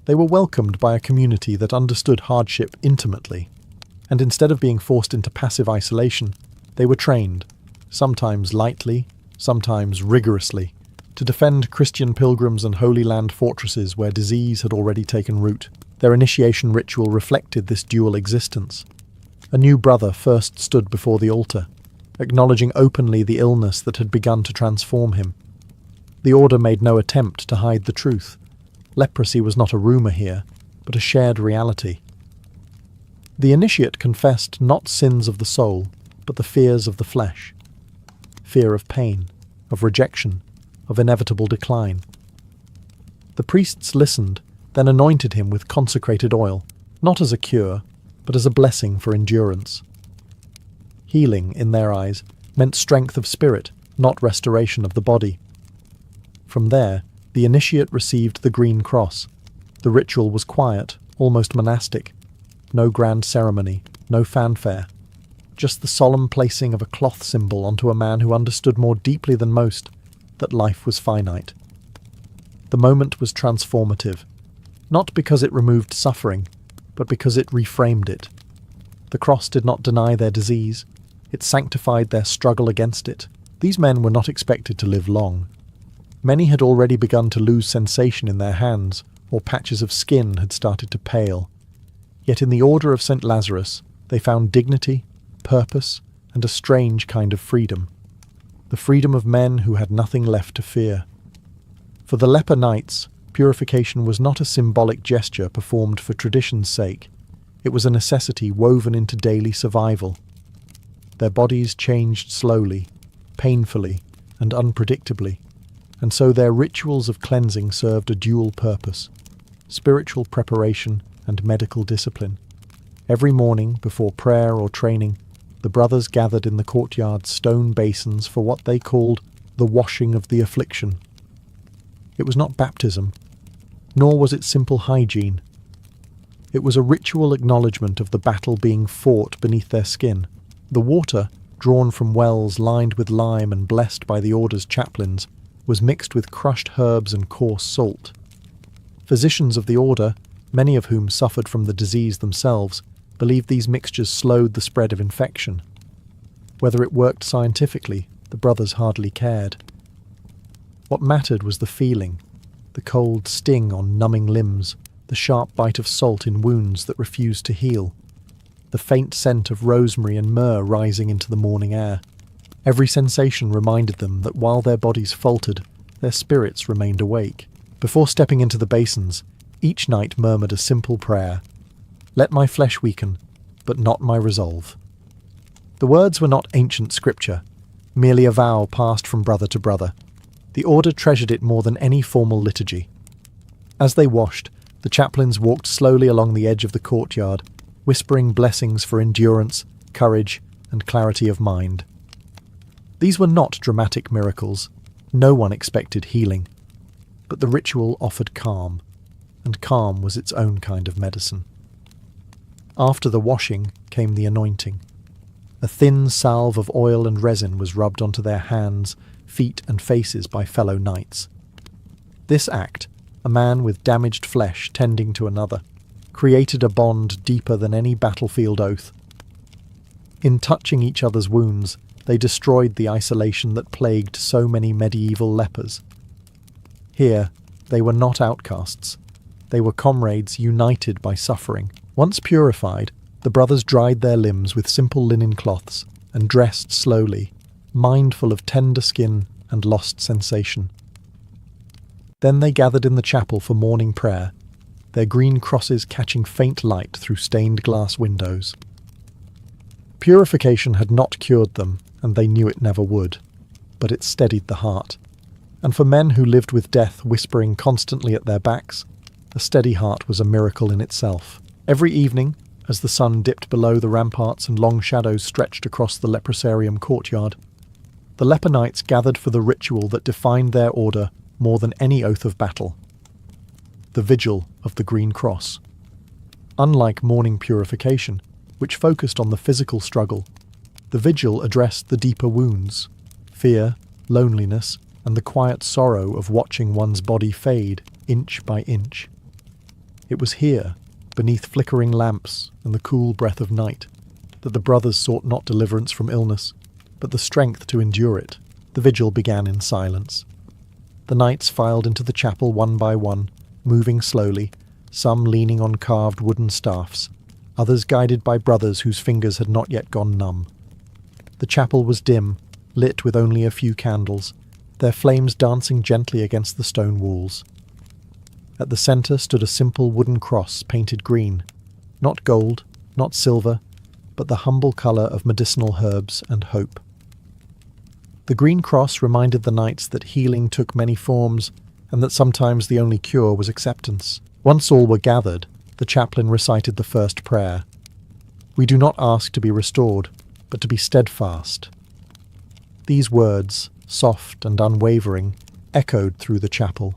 they were welcomed by a community that understood hardship intimately. And instead of being forced into passive isolation, they were trained, sometimes lightly, sometimes rigorously, to defend Christian pilgrims and Holy Land fortresses where disease had already taken root. Their initiation ritual reflected this dual existence. A new brother first stood before the altar, acknowledging openly the illness that had begun to transform him. The order made no attempt to hide the truth. Leprosy was not a rumour here, but a shared reality. The initiate confessed not sins of the soul, but the fears of the flesh. Fear of pain, of rejection, of inevitable decline. The priests listened, then anointed him with consecrated oil, not as a cure, but as a blessing for endurance. Healing, in their eyes, meant strength of spirit, not restoration of the body. From there, the initiate received the green cross. The ritual was quiet, almost monastic. No grand ceremony, no fanfare. just the solemn placing of a cloth symbol onto a man who understood more deeply than most that life was finite. The moment was transformative, not because it removed suffering, but because it reframed it. The cross did not deny their disease, it sanctified their struggle against it. These men were not expected to live long. Many had already begun to lose sensation in their hands, or patches of skin had started to pale. Yet in the order of St. Lazarus, they found dignity, purpose, and a strange kind of freedom. The freedom of men who had nothing left to fear. For the leper knights, purification was not a symbolic gesture performed for tradition's sake. It was a necessity woven into daily survival. Their bodies changed slowly, painfully, and unpredictably, and so their rituals of cleansing served a dual purpose: spiritual preparation and medical discipline. Every morning, before prayer or training, the brothers gathered in the courtyard's stone basins for what they called the washing of the affliction. It was not baptism, nor was it simple hygiene. It was a ritual acknowledgement of the battle being fought beneath their skin. The water, drawn from wells lined with lime and blessed by the order's chaplains, was mixed with crushed herbs and coarse salt. Physicians of the order, many of whom suffered from the disease themselves, believed these mixtures slowed the spread of infection. Whether it worked scientifically, the brothers hardly cared. What mattered was the feeling, the cold sting on numbing limbs, the sharp bite of salt in wounds that refused to heal, the faint scent of rosemary and myrrh rising into the morning air. Every sensation reminded them that while their bodies faltered, their spirits remained awake. Before stepping into the basins, each knight murmured a simple prayer: "Let my flesh weaken, but not my resolve." The words were not ancient scripture, merely a vow passed from brother to brother. The order treasured it more than any formal liturgy. As they washed, the chaplains walked slowly along the edge of the courtyard, whispering blessings for endurance, courage, and clarity of mind. These were not dramatic miracles. No one expected healing. But the ritual offered calm, and calm was its own kind of medicine. After the washing came the anointing. A thin salve of oil and resin was rubbed onto their hands, feet, and faces by fellow knights. This act, a man with damaged flesh tending to another, created a bond deeper than any battlefield oath. In touching each other's wounds, they destroyed the isolation that plagued so many medieval lepers. Here, they were not outcasts. They were comrades united by suffering. Once purified, the brothers dried their limbs with simple linen cloths and dressed slowly, mindful of tender skin and lost sensation. Then they gathered in the chapel for morning prayer, their green crosses catching faint light through stained glass windows. Purification had not cured them, and they knew it never would, but it steadied the heart. And for men who lived with death whispering constantly at their backs, a steady heart was a miracle in itself. Every evening, as the sun dipped below the ramparts and long shadows stretched across the leprosarium courtyard, the leper knights gathered for the ritual that defined their order more than any oath of battle: the vigil of the Green Cross. Unlike morning purification, which focused on the physical struggle, the vigil addressed the deeper wounds: fear, loneliness, and the quiet sorrow of watching one's body fade inch by inch. It was here, beneath flickering lamps and the cool breath of night, that the brothers sought not deliverance from illness, but the strength to endure it. The vigil began in silence. The knights filed into the chapel one by one, moving slowly, some leaning on carved wooden staffs, others guided by brothers whose fingers had not yet gone numb. The chapel was dim, lit with only a few candles, their flames dancing gently against the stone walls. At the centre stood a simple wooden cross painted green, not gold, not silver, but the humble colour of medicinal herbs and hope. The green cross reminded the knights that healing took many forms, and that sometimes the only cure was acceptance. Once all were gathered, the chaplain recited the first prayer. "We do not ask to be restored, but to be steadfast." These words, soft and unwavering, echoed through the chapel.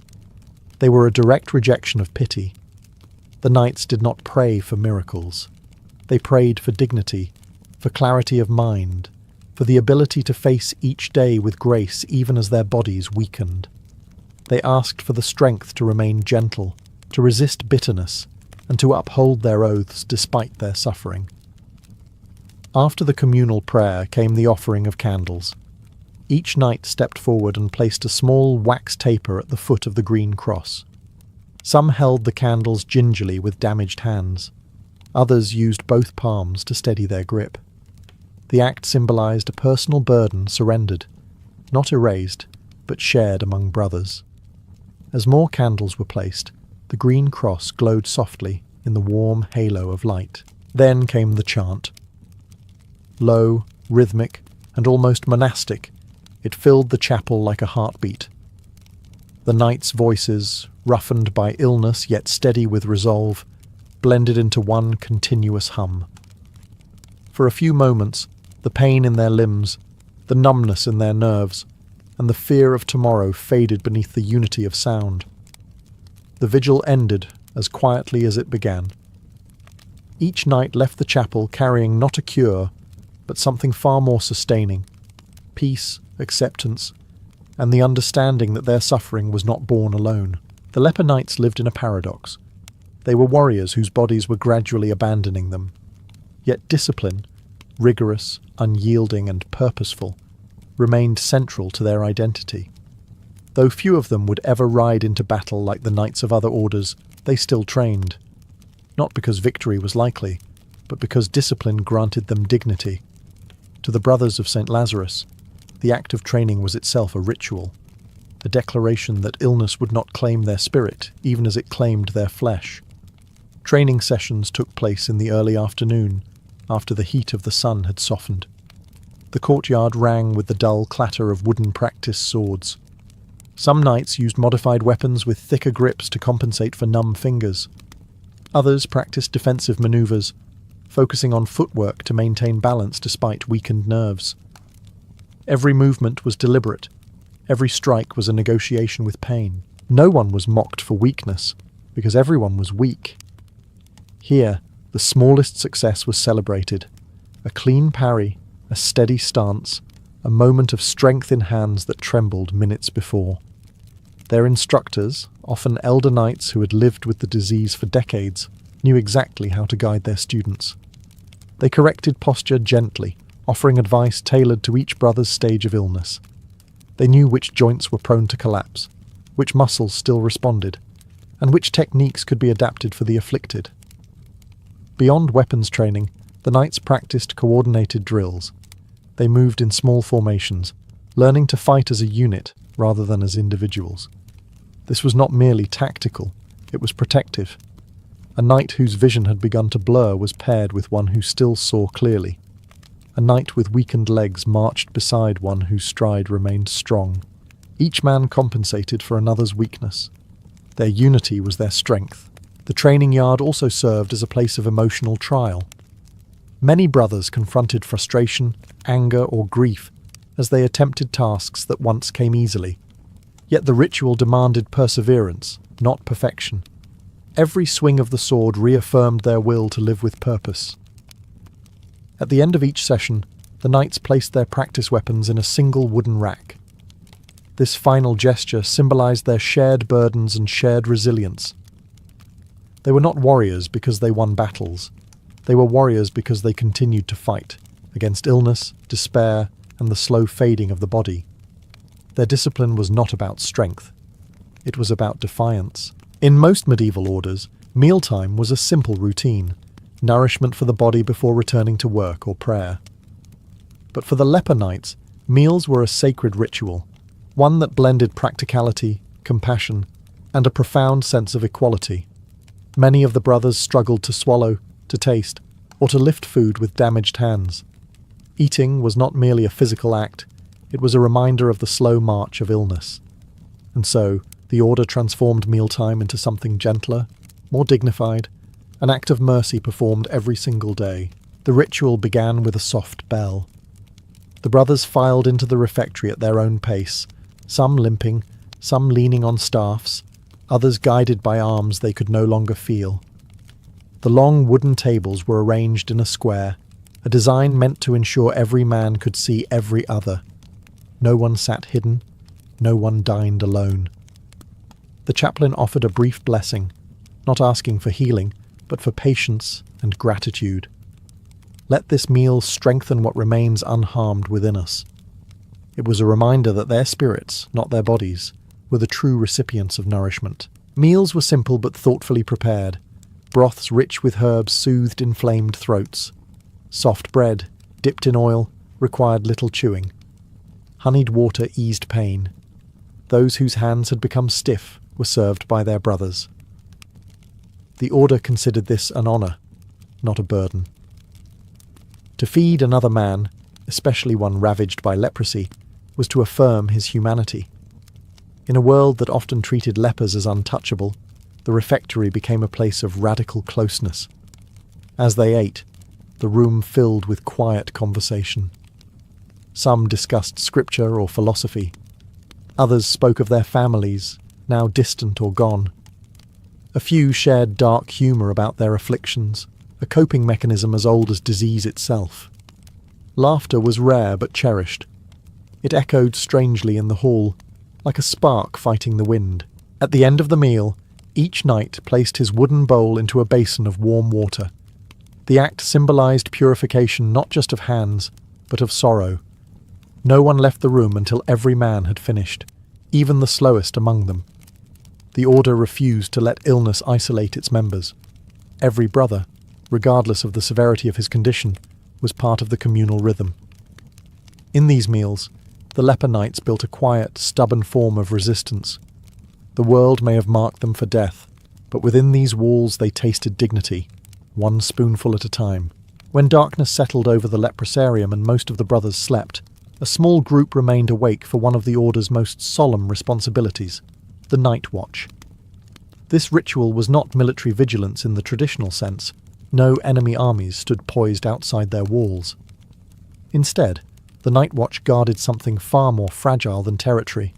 They were a direct rejection of pity. The knights did not pray for miracles. They prayed for dignity, for clarity of mind, for the ability to face each day with grace even as their bodies weakened. They asked for the strength to remain gentle, to resist bitterness, and to uphold their oaths despite their suffering. After the communal prayer came the offering of candles. Each knight stepped forward and placed a small wax taper at the foot of the green cross. Some held the candles gingerly with damaged hands. Others used both palms to steady their grip. The act symbolized a personal burden surrendered, not erased, but shared among brothers. As more candles were placed, the green cross glowed softly in the warm halo of light. Then came the chant. Low, rhythmic, and almost monastic, it filled the chapel like a heartbeat. The knights' voices, roughened by illness yet steady with resolve, blended into one continuous hum. For a few moments, the pain in their limbs, the numbness in their nerves, and the fear of tomorrow faded beneath the unity of sound. The vigil ended as quietly as it began. Each knight left the chapel carrying not a cure, but something far more sustaining: peace, acceptance, and the understanding that their suffering was not borne alone. The leper knights lived in a paradox. They were warriors whose bodies were gradually abandoning them. Yet discipline, rigorous, unyielding, and purposeful, remained central to their identity. Though few of them would ever ride into battle like the knights of other orders, they still trained. Not because victory was likely, but because discipline granted them dignity. To the brothers of St. Lazarus, the act of training was itself a ritual, a declaration that illness would not claim their spirit, even as it claimed their flesh. Training sessions took place in the early afternoon, after the heat of the sun had softened. The courtyard rang with the dull clatter of wooden practice swords. Some knights used modified weapons with thicker grips to compensate for numb fingers. Others practiced defensive maneuvers, focusing on footwork to maintain balance despite weakened nerves. Every movement was deliberate. Every strike was a negotiation with pain. No one was mocked for weakness, because everyone was weak. Here, the smallest success was celebrated. A clean parry, a steady stance, a moment of strength in hands that trembled minutes before. Their instructors, often elder knights who had lived with the disease for decades, knew exactly how to guide their students. They corrected posture gently, offering advice tailored to each brother's stage of illness. They knew which joints were prone to collapse, which muscles still responded, and which techniques could be adapted for the afflicted. Beyond weapons training, the knights practiced coordinated drills. They moved in small formations, learning to fight as a unit rather than as individuals. This was not merely tactical, it was protective. A knight whose vision had begun to blur was paired with one who still saw clearly. A knight with weakened legs marched beside one whose stride remained strong. Each man compensated for another's weakness. Their unity was their strength. The training yard also served as a place of emotional trial. Many brothers confronted frustration, anger, or grief as they attempted tasks that once came easily. Yet the ritual demanded perseverance, not perfection. Every swing of the sword reaffirmed their will to live with purpose. At the end of each session, the knights placed their practice weapons in a single wooden rack. This final gesture symbolized their shared burdens and shared resilience. They were not warriors because they won battles. They were warriors because they continued to fight against illness, despair, and the slow fading of the body. Their discipline was not about strength. It was about defiance. In most medieval orders, mealtime was a simple routine, nourishment for the body before returning to work or prayer. But for the leper knights, meals were a sacred ritual, one that blended practicality, compassion, and a profound sense of equality. Many of the brothers struggled to swallow, to taste, or to lift food with damaged hands. Eating was not merely a physical act, it was a reminder of the slow march of illness. And so, the order transformed mealtime into something gentler, more dignified, an act of mercy performed every single day. The ritual began with a soft bell. The brothers filed into the refectory at their own pace, some limping, some leaning on staffs, others guided by arms they could no longer feel. The long wooden tables were arranged in a square, a design meant to ensure every man could see every other. No one sat hidden, no one dined alone. The chaplain offered a brief blessing, not asking for healing, but for patience and gratitude. Let this meal strengthen what remains unharmed within us. It was a reminder that their spirits, not their bodies, were the true recipients of nourishment. Meals were simple but thoughtfully prepared. Broths rich with herbs soothed inflamed throats. Soft bread, dipped in oil, required little chewing. Honeyed water eased pain. Those whose hands had become stiff were served by their brothers. The order considered this an honour, not a burden. To feed another man, especially one ravaged by leprosy, was to affirm his humanity. In a world that often treated lepers as untouchable, the refectory became a place of radical closeness. As they ate, the room filled with quiet conversation. Some discussed scripture or philosophy. Others spoke of their families, now distant or gone. A few shared dark humour about their afflictions, a coping mechanism as old as disease itself. Laughter was rare but cherished. It echoed strangely in the hall, like a spark fighting the wind. At the end of the meal, each knight placed his wooden bowl into a basin of warm water. The act symbolised purification not just of hands, but of sorrow. No one left the room until every man had finished, even the slowest among them. The order refused to let illness isolate its members. Every brother, regardless of the severity of his condition, was part of the communal rhythm. In these meals, the leper knights built a quiet, stubborn form of resistance. The world may have marked them for death, but within these walls they tasted dignity, one spoonful at a time. When darkness settled over the leprosarium and most of the brothers slept, a small group remained awake for one of the order's most solemn responsibilities, the night watch. This ritual was not military vigilance in the traditional sense. No enemy armies stood poised outside their walls. Instead, the night watch guarded something far more fragile than territory: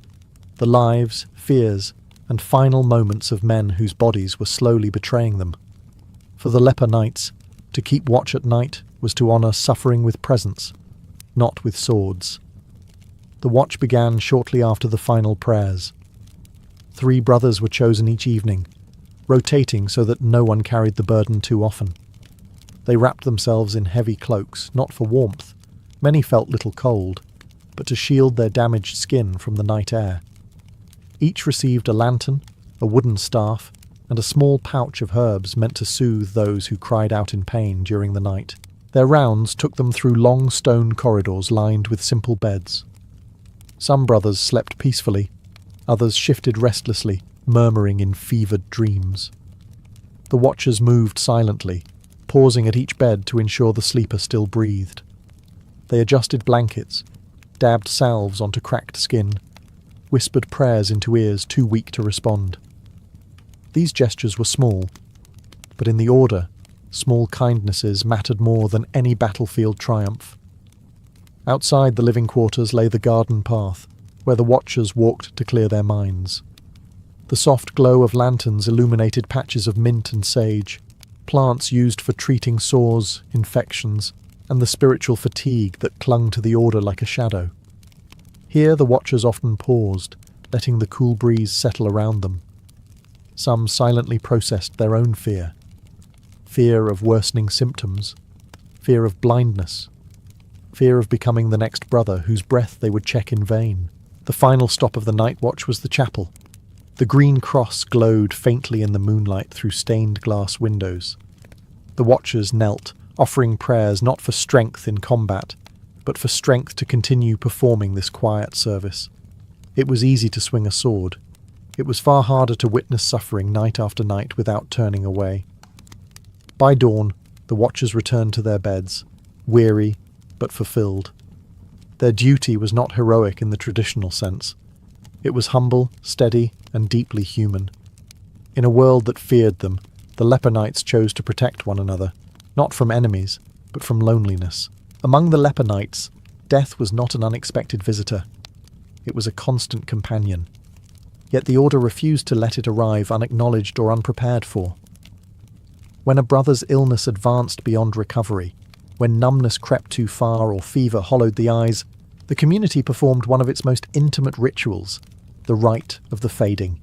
the lives, fears, and final moments of men whose bodies were slowly betraying them. For the leper knights, to keep watch at night was to honour suffering with presence, not with swords. The watch began shortly after the final prayers. 3 brothers were chosen each evening, rotating so that no one carried the burden too often. They wrapped themselves in heavy cloaks, not for warmth. Many felt little cold, but to shield their damaged skin from the night air. Each received a lantern, a wooden staff, and a small pouch of herbs meant to soothe those who cried out in pain during the night. Their rounds took them through long stone corridors lined with simple beds. Some brothers slept peacefully, others shifted restlessly, murmuring in fevered dreams. The watchers moved silently, pausing at each bed to ensure the sleeper still breathed. They adjusted blankets, dabbed salves onto cracked skin, whispered prayers into ears too weak to respond. These gestures were small, but in the order, small kindnesses mattered more than any battlefield triumph. Outside the living quarters lay the garden path, where the watchers walked to clear their minds. The soft glow of lanterns illuminated patches of mint and sage, plants used for treating sores, infections, and the spiritual fatigue that clung to the order like a shadow. Here the watchers often paused, letting the cool breeze settle around them. Some silently processed their own fear. Fear of worsening symptoms, fear of blindness, fear of becoming the next brother whose breath they would check in vain. The final stop of the night watch was the chapel. The green cross glowed faintly in the moonlight through stained glass windows. The watchers knelt, offering prayers not for strength in combat, but for strength to continue performing this quiet service. It was easy to swing a sword. It was far harder to witness suffering night after night without turning away. By dawn, the watchers returned to their beds, weary but fulfilled. Their duty was not heroic in the traditional sense. It was humble, steady, and deeply human. In a world that feared them, the leper knights chose to protect one another, not from enemies, but from loneliness. Among the leper knights, death was not an unexpected visitor. It was a constant companion. Yet the order refused to let it arrive unacknowledged or unprepared for. When a brother's illness advanced beyond recovery, When numbness crept too far or fever hollowed the eyes, the community performed one of its most intimate rituals, the rite of the fading.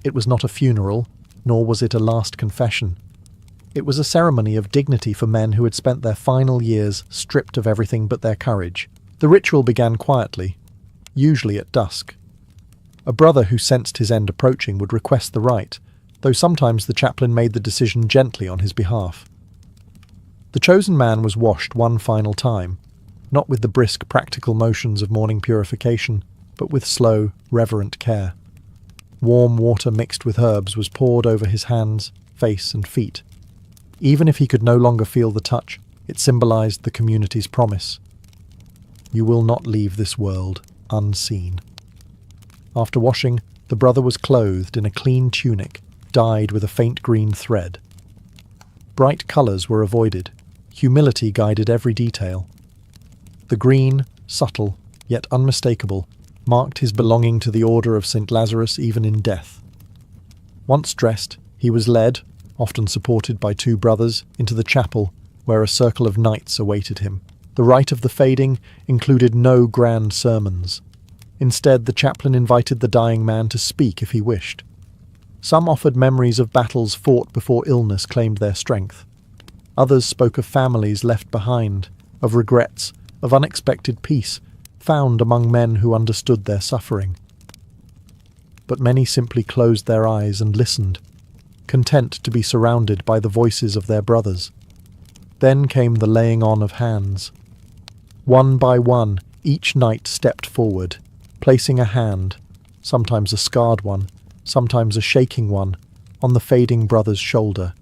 It was not a funeral, nor was it a last confession. It was a ceremony of dignity for men who had spent their final years stripped of everything but their courage. The ritual began quietly, usually at dusk. A brother who sensed his end approaching would request the rite, though sometimes the chaplain made the decision gently on his behalf. The chosen man was washed one final time, not with the brisk practical motions of morning purification, but with slow, reverent care. Warm water mixed with herbs was poured over his hands, face and feet. Even if he could no longer feel the touch, it symbolized the community's promise. You will not leave this world unseen. After washing, the brother was clothed in a clean tunic, dyed with a faint green thread. Bright colours were avoided. Humility guided every detail. The green, subtle, yet unmistakable, marked his belonging to the Order of St. Lazarus even in death. Once dressed, he was led, often supported by two brothers, into the chapel, where a circle of knights awaited him. The rite of the fading included no grand sermons. Instead, the chaplain invited the dying man to speak if he wished. Some offered memories of battles fought before illness claimed their strength. Others spoke of families left behind, of regrets, of unexpected peace found among men who understood their suffering. But many simply closed their eyes and listened, content to be surrounded by the voices of their brothers. Then came the laying on of hands. One by one, each knight stepped forward, placing a hand, sometimes a scarred one, sometimes a shaking one, on the fading brother's shoulder.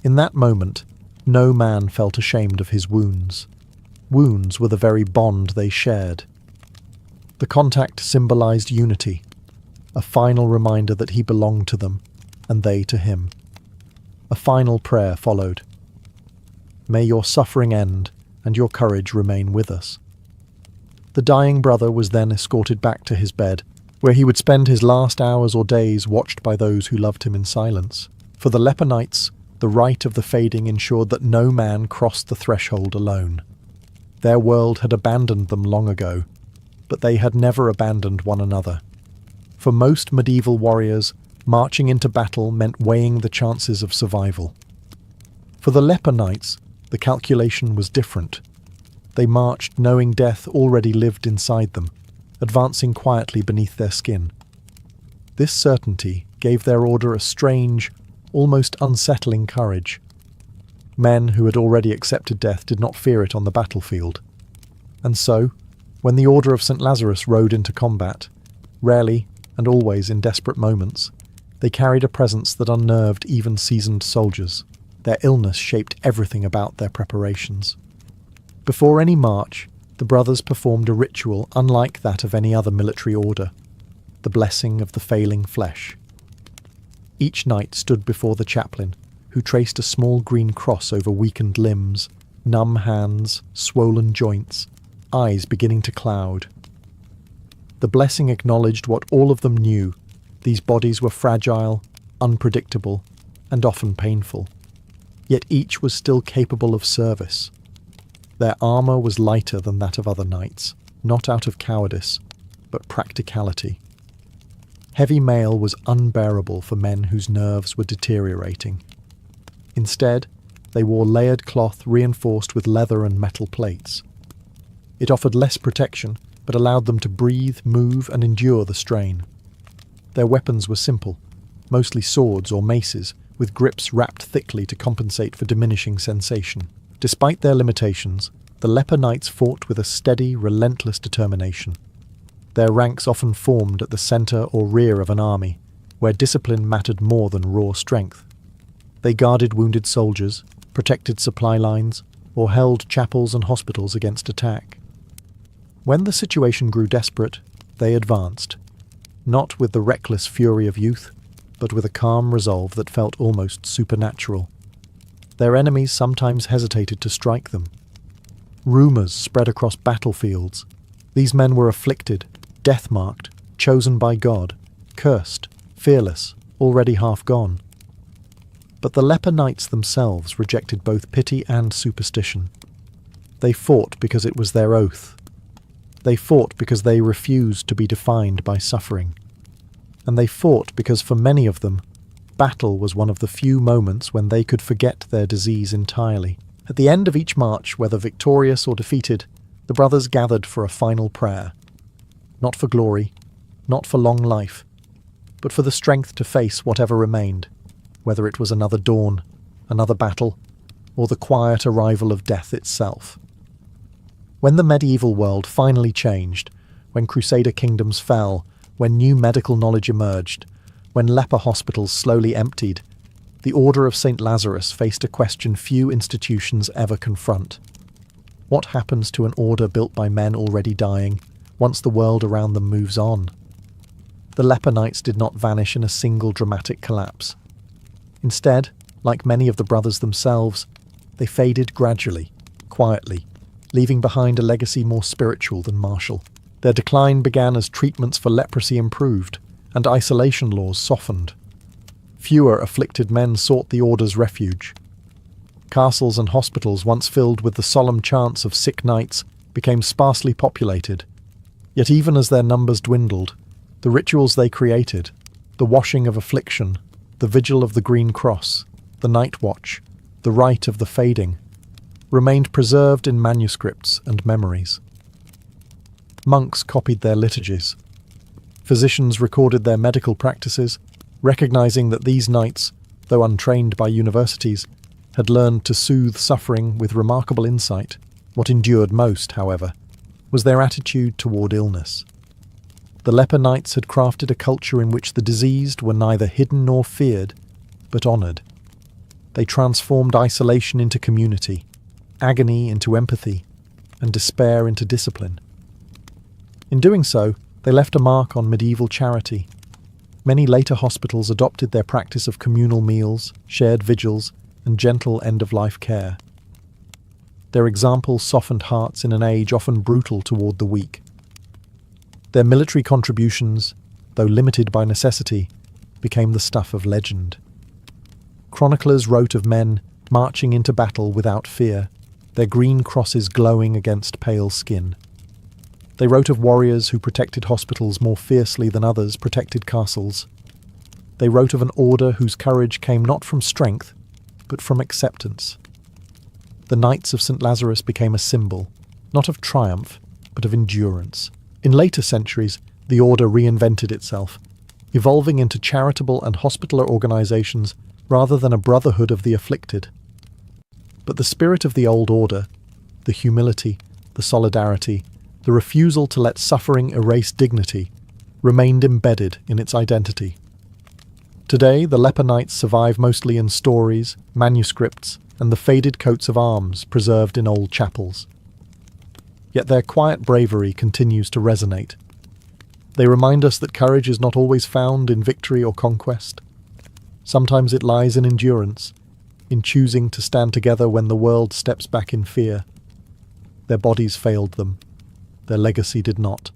In that moment, no man felt ashamed of his wounds. Wounds were the very bond they shared. The contact symbolized unity, a final reminder that he belonged to them, and they to him. A final prayer followed. May your suffering end, and your courage remain with us. The dying brother was then escorted back to his bed, where he would spend his last hours or days watched by those who loved him in silence. For the leper knights, the rite of the fading ensured that no man crossed the threshold alone. Their world had abandoned them long ago, but they had never abandoned one another. For most medieval warriors, marching into battle meant weighing the chances of survival. For the leper knights, the calculation was different. They marched knowing death already lived inside them, advancing quietly beneath their skin. This certainty gave their order a strange, almost unsettling courage. Men who had already accepted death did not fear it on the battlefield. And so, when the Order of St. Lazarus rode into combat, rarely and always in desperate moments, they carried a presence that unnerved even seasoned soldiers. Their illness shaped everything about their preparations. Before any march, the brothers performed a ritual unlike that of any other military order, the blessing of the failing flesh. Each knight stood before the chaplain, who traced a small green cross over weakened limbs, numb hands, swollen joints, eyes beginning to cloud. The blessing acknowledged what all of them knew: these bodies were fragile, unpredictable, and often painful. Yet each was still capable of service. Their armour was lighter than that of other knights, not out of cowardice, but practicality. Heavy mail was unbearable for men whose nerves were deteriorating. Instead, they wore layered cloth reinforced with leather and metal plates. It offered less protection, but allowed them to breathe, move, and endure the strain. Their weapons were simple, mostly swords or maces, with grips wrapped thickly to compensate for diminishing sensation. Despite their limitations, the leper knights fought with a steady, relentless determination. Their ranks often formed at the centre or rear of an army, where discipline mattered more than raw strength. They guarded wounded soldiers, protected supply lines, or held chapels and hospitals against attack. When the situation grew desperate, they advanced, not with the reckless fury of youth, but with a calm resolve that felt almost supernatural. Their enemies sometimes hesitated to strike them. Rumours spread across battlefields. These men were afflicted, death-marked, chosen by God, cursed, fearless, already half gone. But the leper knights themselves rejected both pity and superstition. They fought because it was their oath. They fought because they refused to be defined by suffering. And they fought because for many of them, battle was one of the few moments when they could forget their disease entirely. At the end of each march, whether victorious or defeated, the brothers gathered for a final prayer. Not for glory, not for long life, but for the strength to face whatever remained, whether it was another dawn, another battle, or the quiet arrival of death itself. When the medieval world finally changed, when Crusader kingdoms fell, when new medical knowledge emerged, when leper hospitals slowly emptied, the Order of St. Lazarus faced a question few institutions ever confront. What happens to an order built by men already dying, once the world around them moves on? The leper knights did not vanish in a single dramatic collapse. Instead, like many of the brothers themselves, they faded gradually, quietly, leaving behind a legacy more spiritual than martial. Their decline began as treatments for leprosy improved, and isolation laws softened. Fewer afflicted men sought the order's refuge. Castles and hospitals once filled with the solemn chants of sick knights became sparsely populated. Yet even as their numbers dwindled, the rituals they created, the washing of affliction, the vigil of the green cross, the night watch, the rite of the fading, remained preserved in manuscripts and memories. Monks copied their liturgies. Physicians recorded their medical practices, recognizing that these knights, though untrained by universities, had learned to soothe suffering with remarkable insight. What endured most, however, was their attitude toward illness. The leper knights had crafted a culture in which the diseased were neither hidden nor feared, but honoured. They transformed isolation into community, agony into empathy, and despair into discipline. In doing so, they left a mark on medieval charity. Many later hospitals adopted their practice of communal meals, shared vigils, and gentle end-of-life care. Their example softened hearts in an age often brutal toward the weak. Their military contributions, though limited by necessity, became the stuff of legend. Chroniclers wrote of men marching into battle without fear, their green crosses glowing against pale skin. They wrote of warriors who protected hospitals more fiercely than others protected castles. They wrote of an order whose courage came not from strength, but from acceptance. The Knights of St. Lazarus became a symbol, not of triumph, but of endurance. In later centuries, the order reinvented itself, evolving into charitable and hospitaller organizations rather than a brotherhood of the afflicted. But the spirit of the old order, the humility, the solidarity, the refusal to let suffering erase dignity, remained embedded in its identity. Today, the leper knights survive mostly in stories, manuscripts, and the faded coats of arms preserved in old chapels. Yet their quiet bravery continues to resonate. They remind us that courage is not always found in victory or conquest. Sometimes it lies in endurance, in choosing to stand together when the world steps back in fear. Their bodies failed them. Their legacy did not.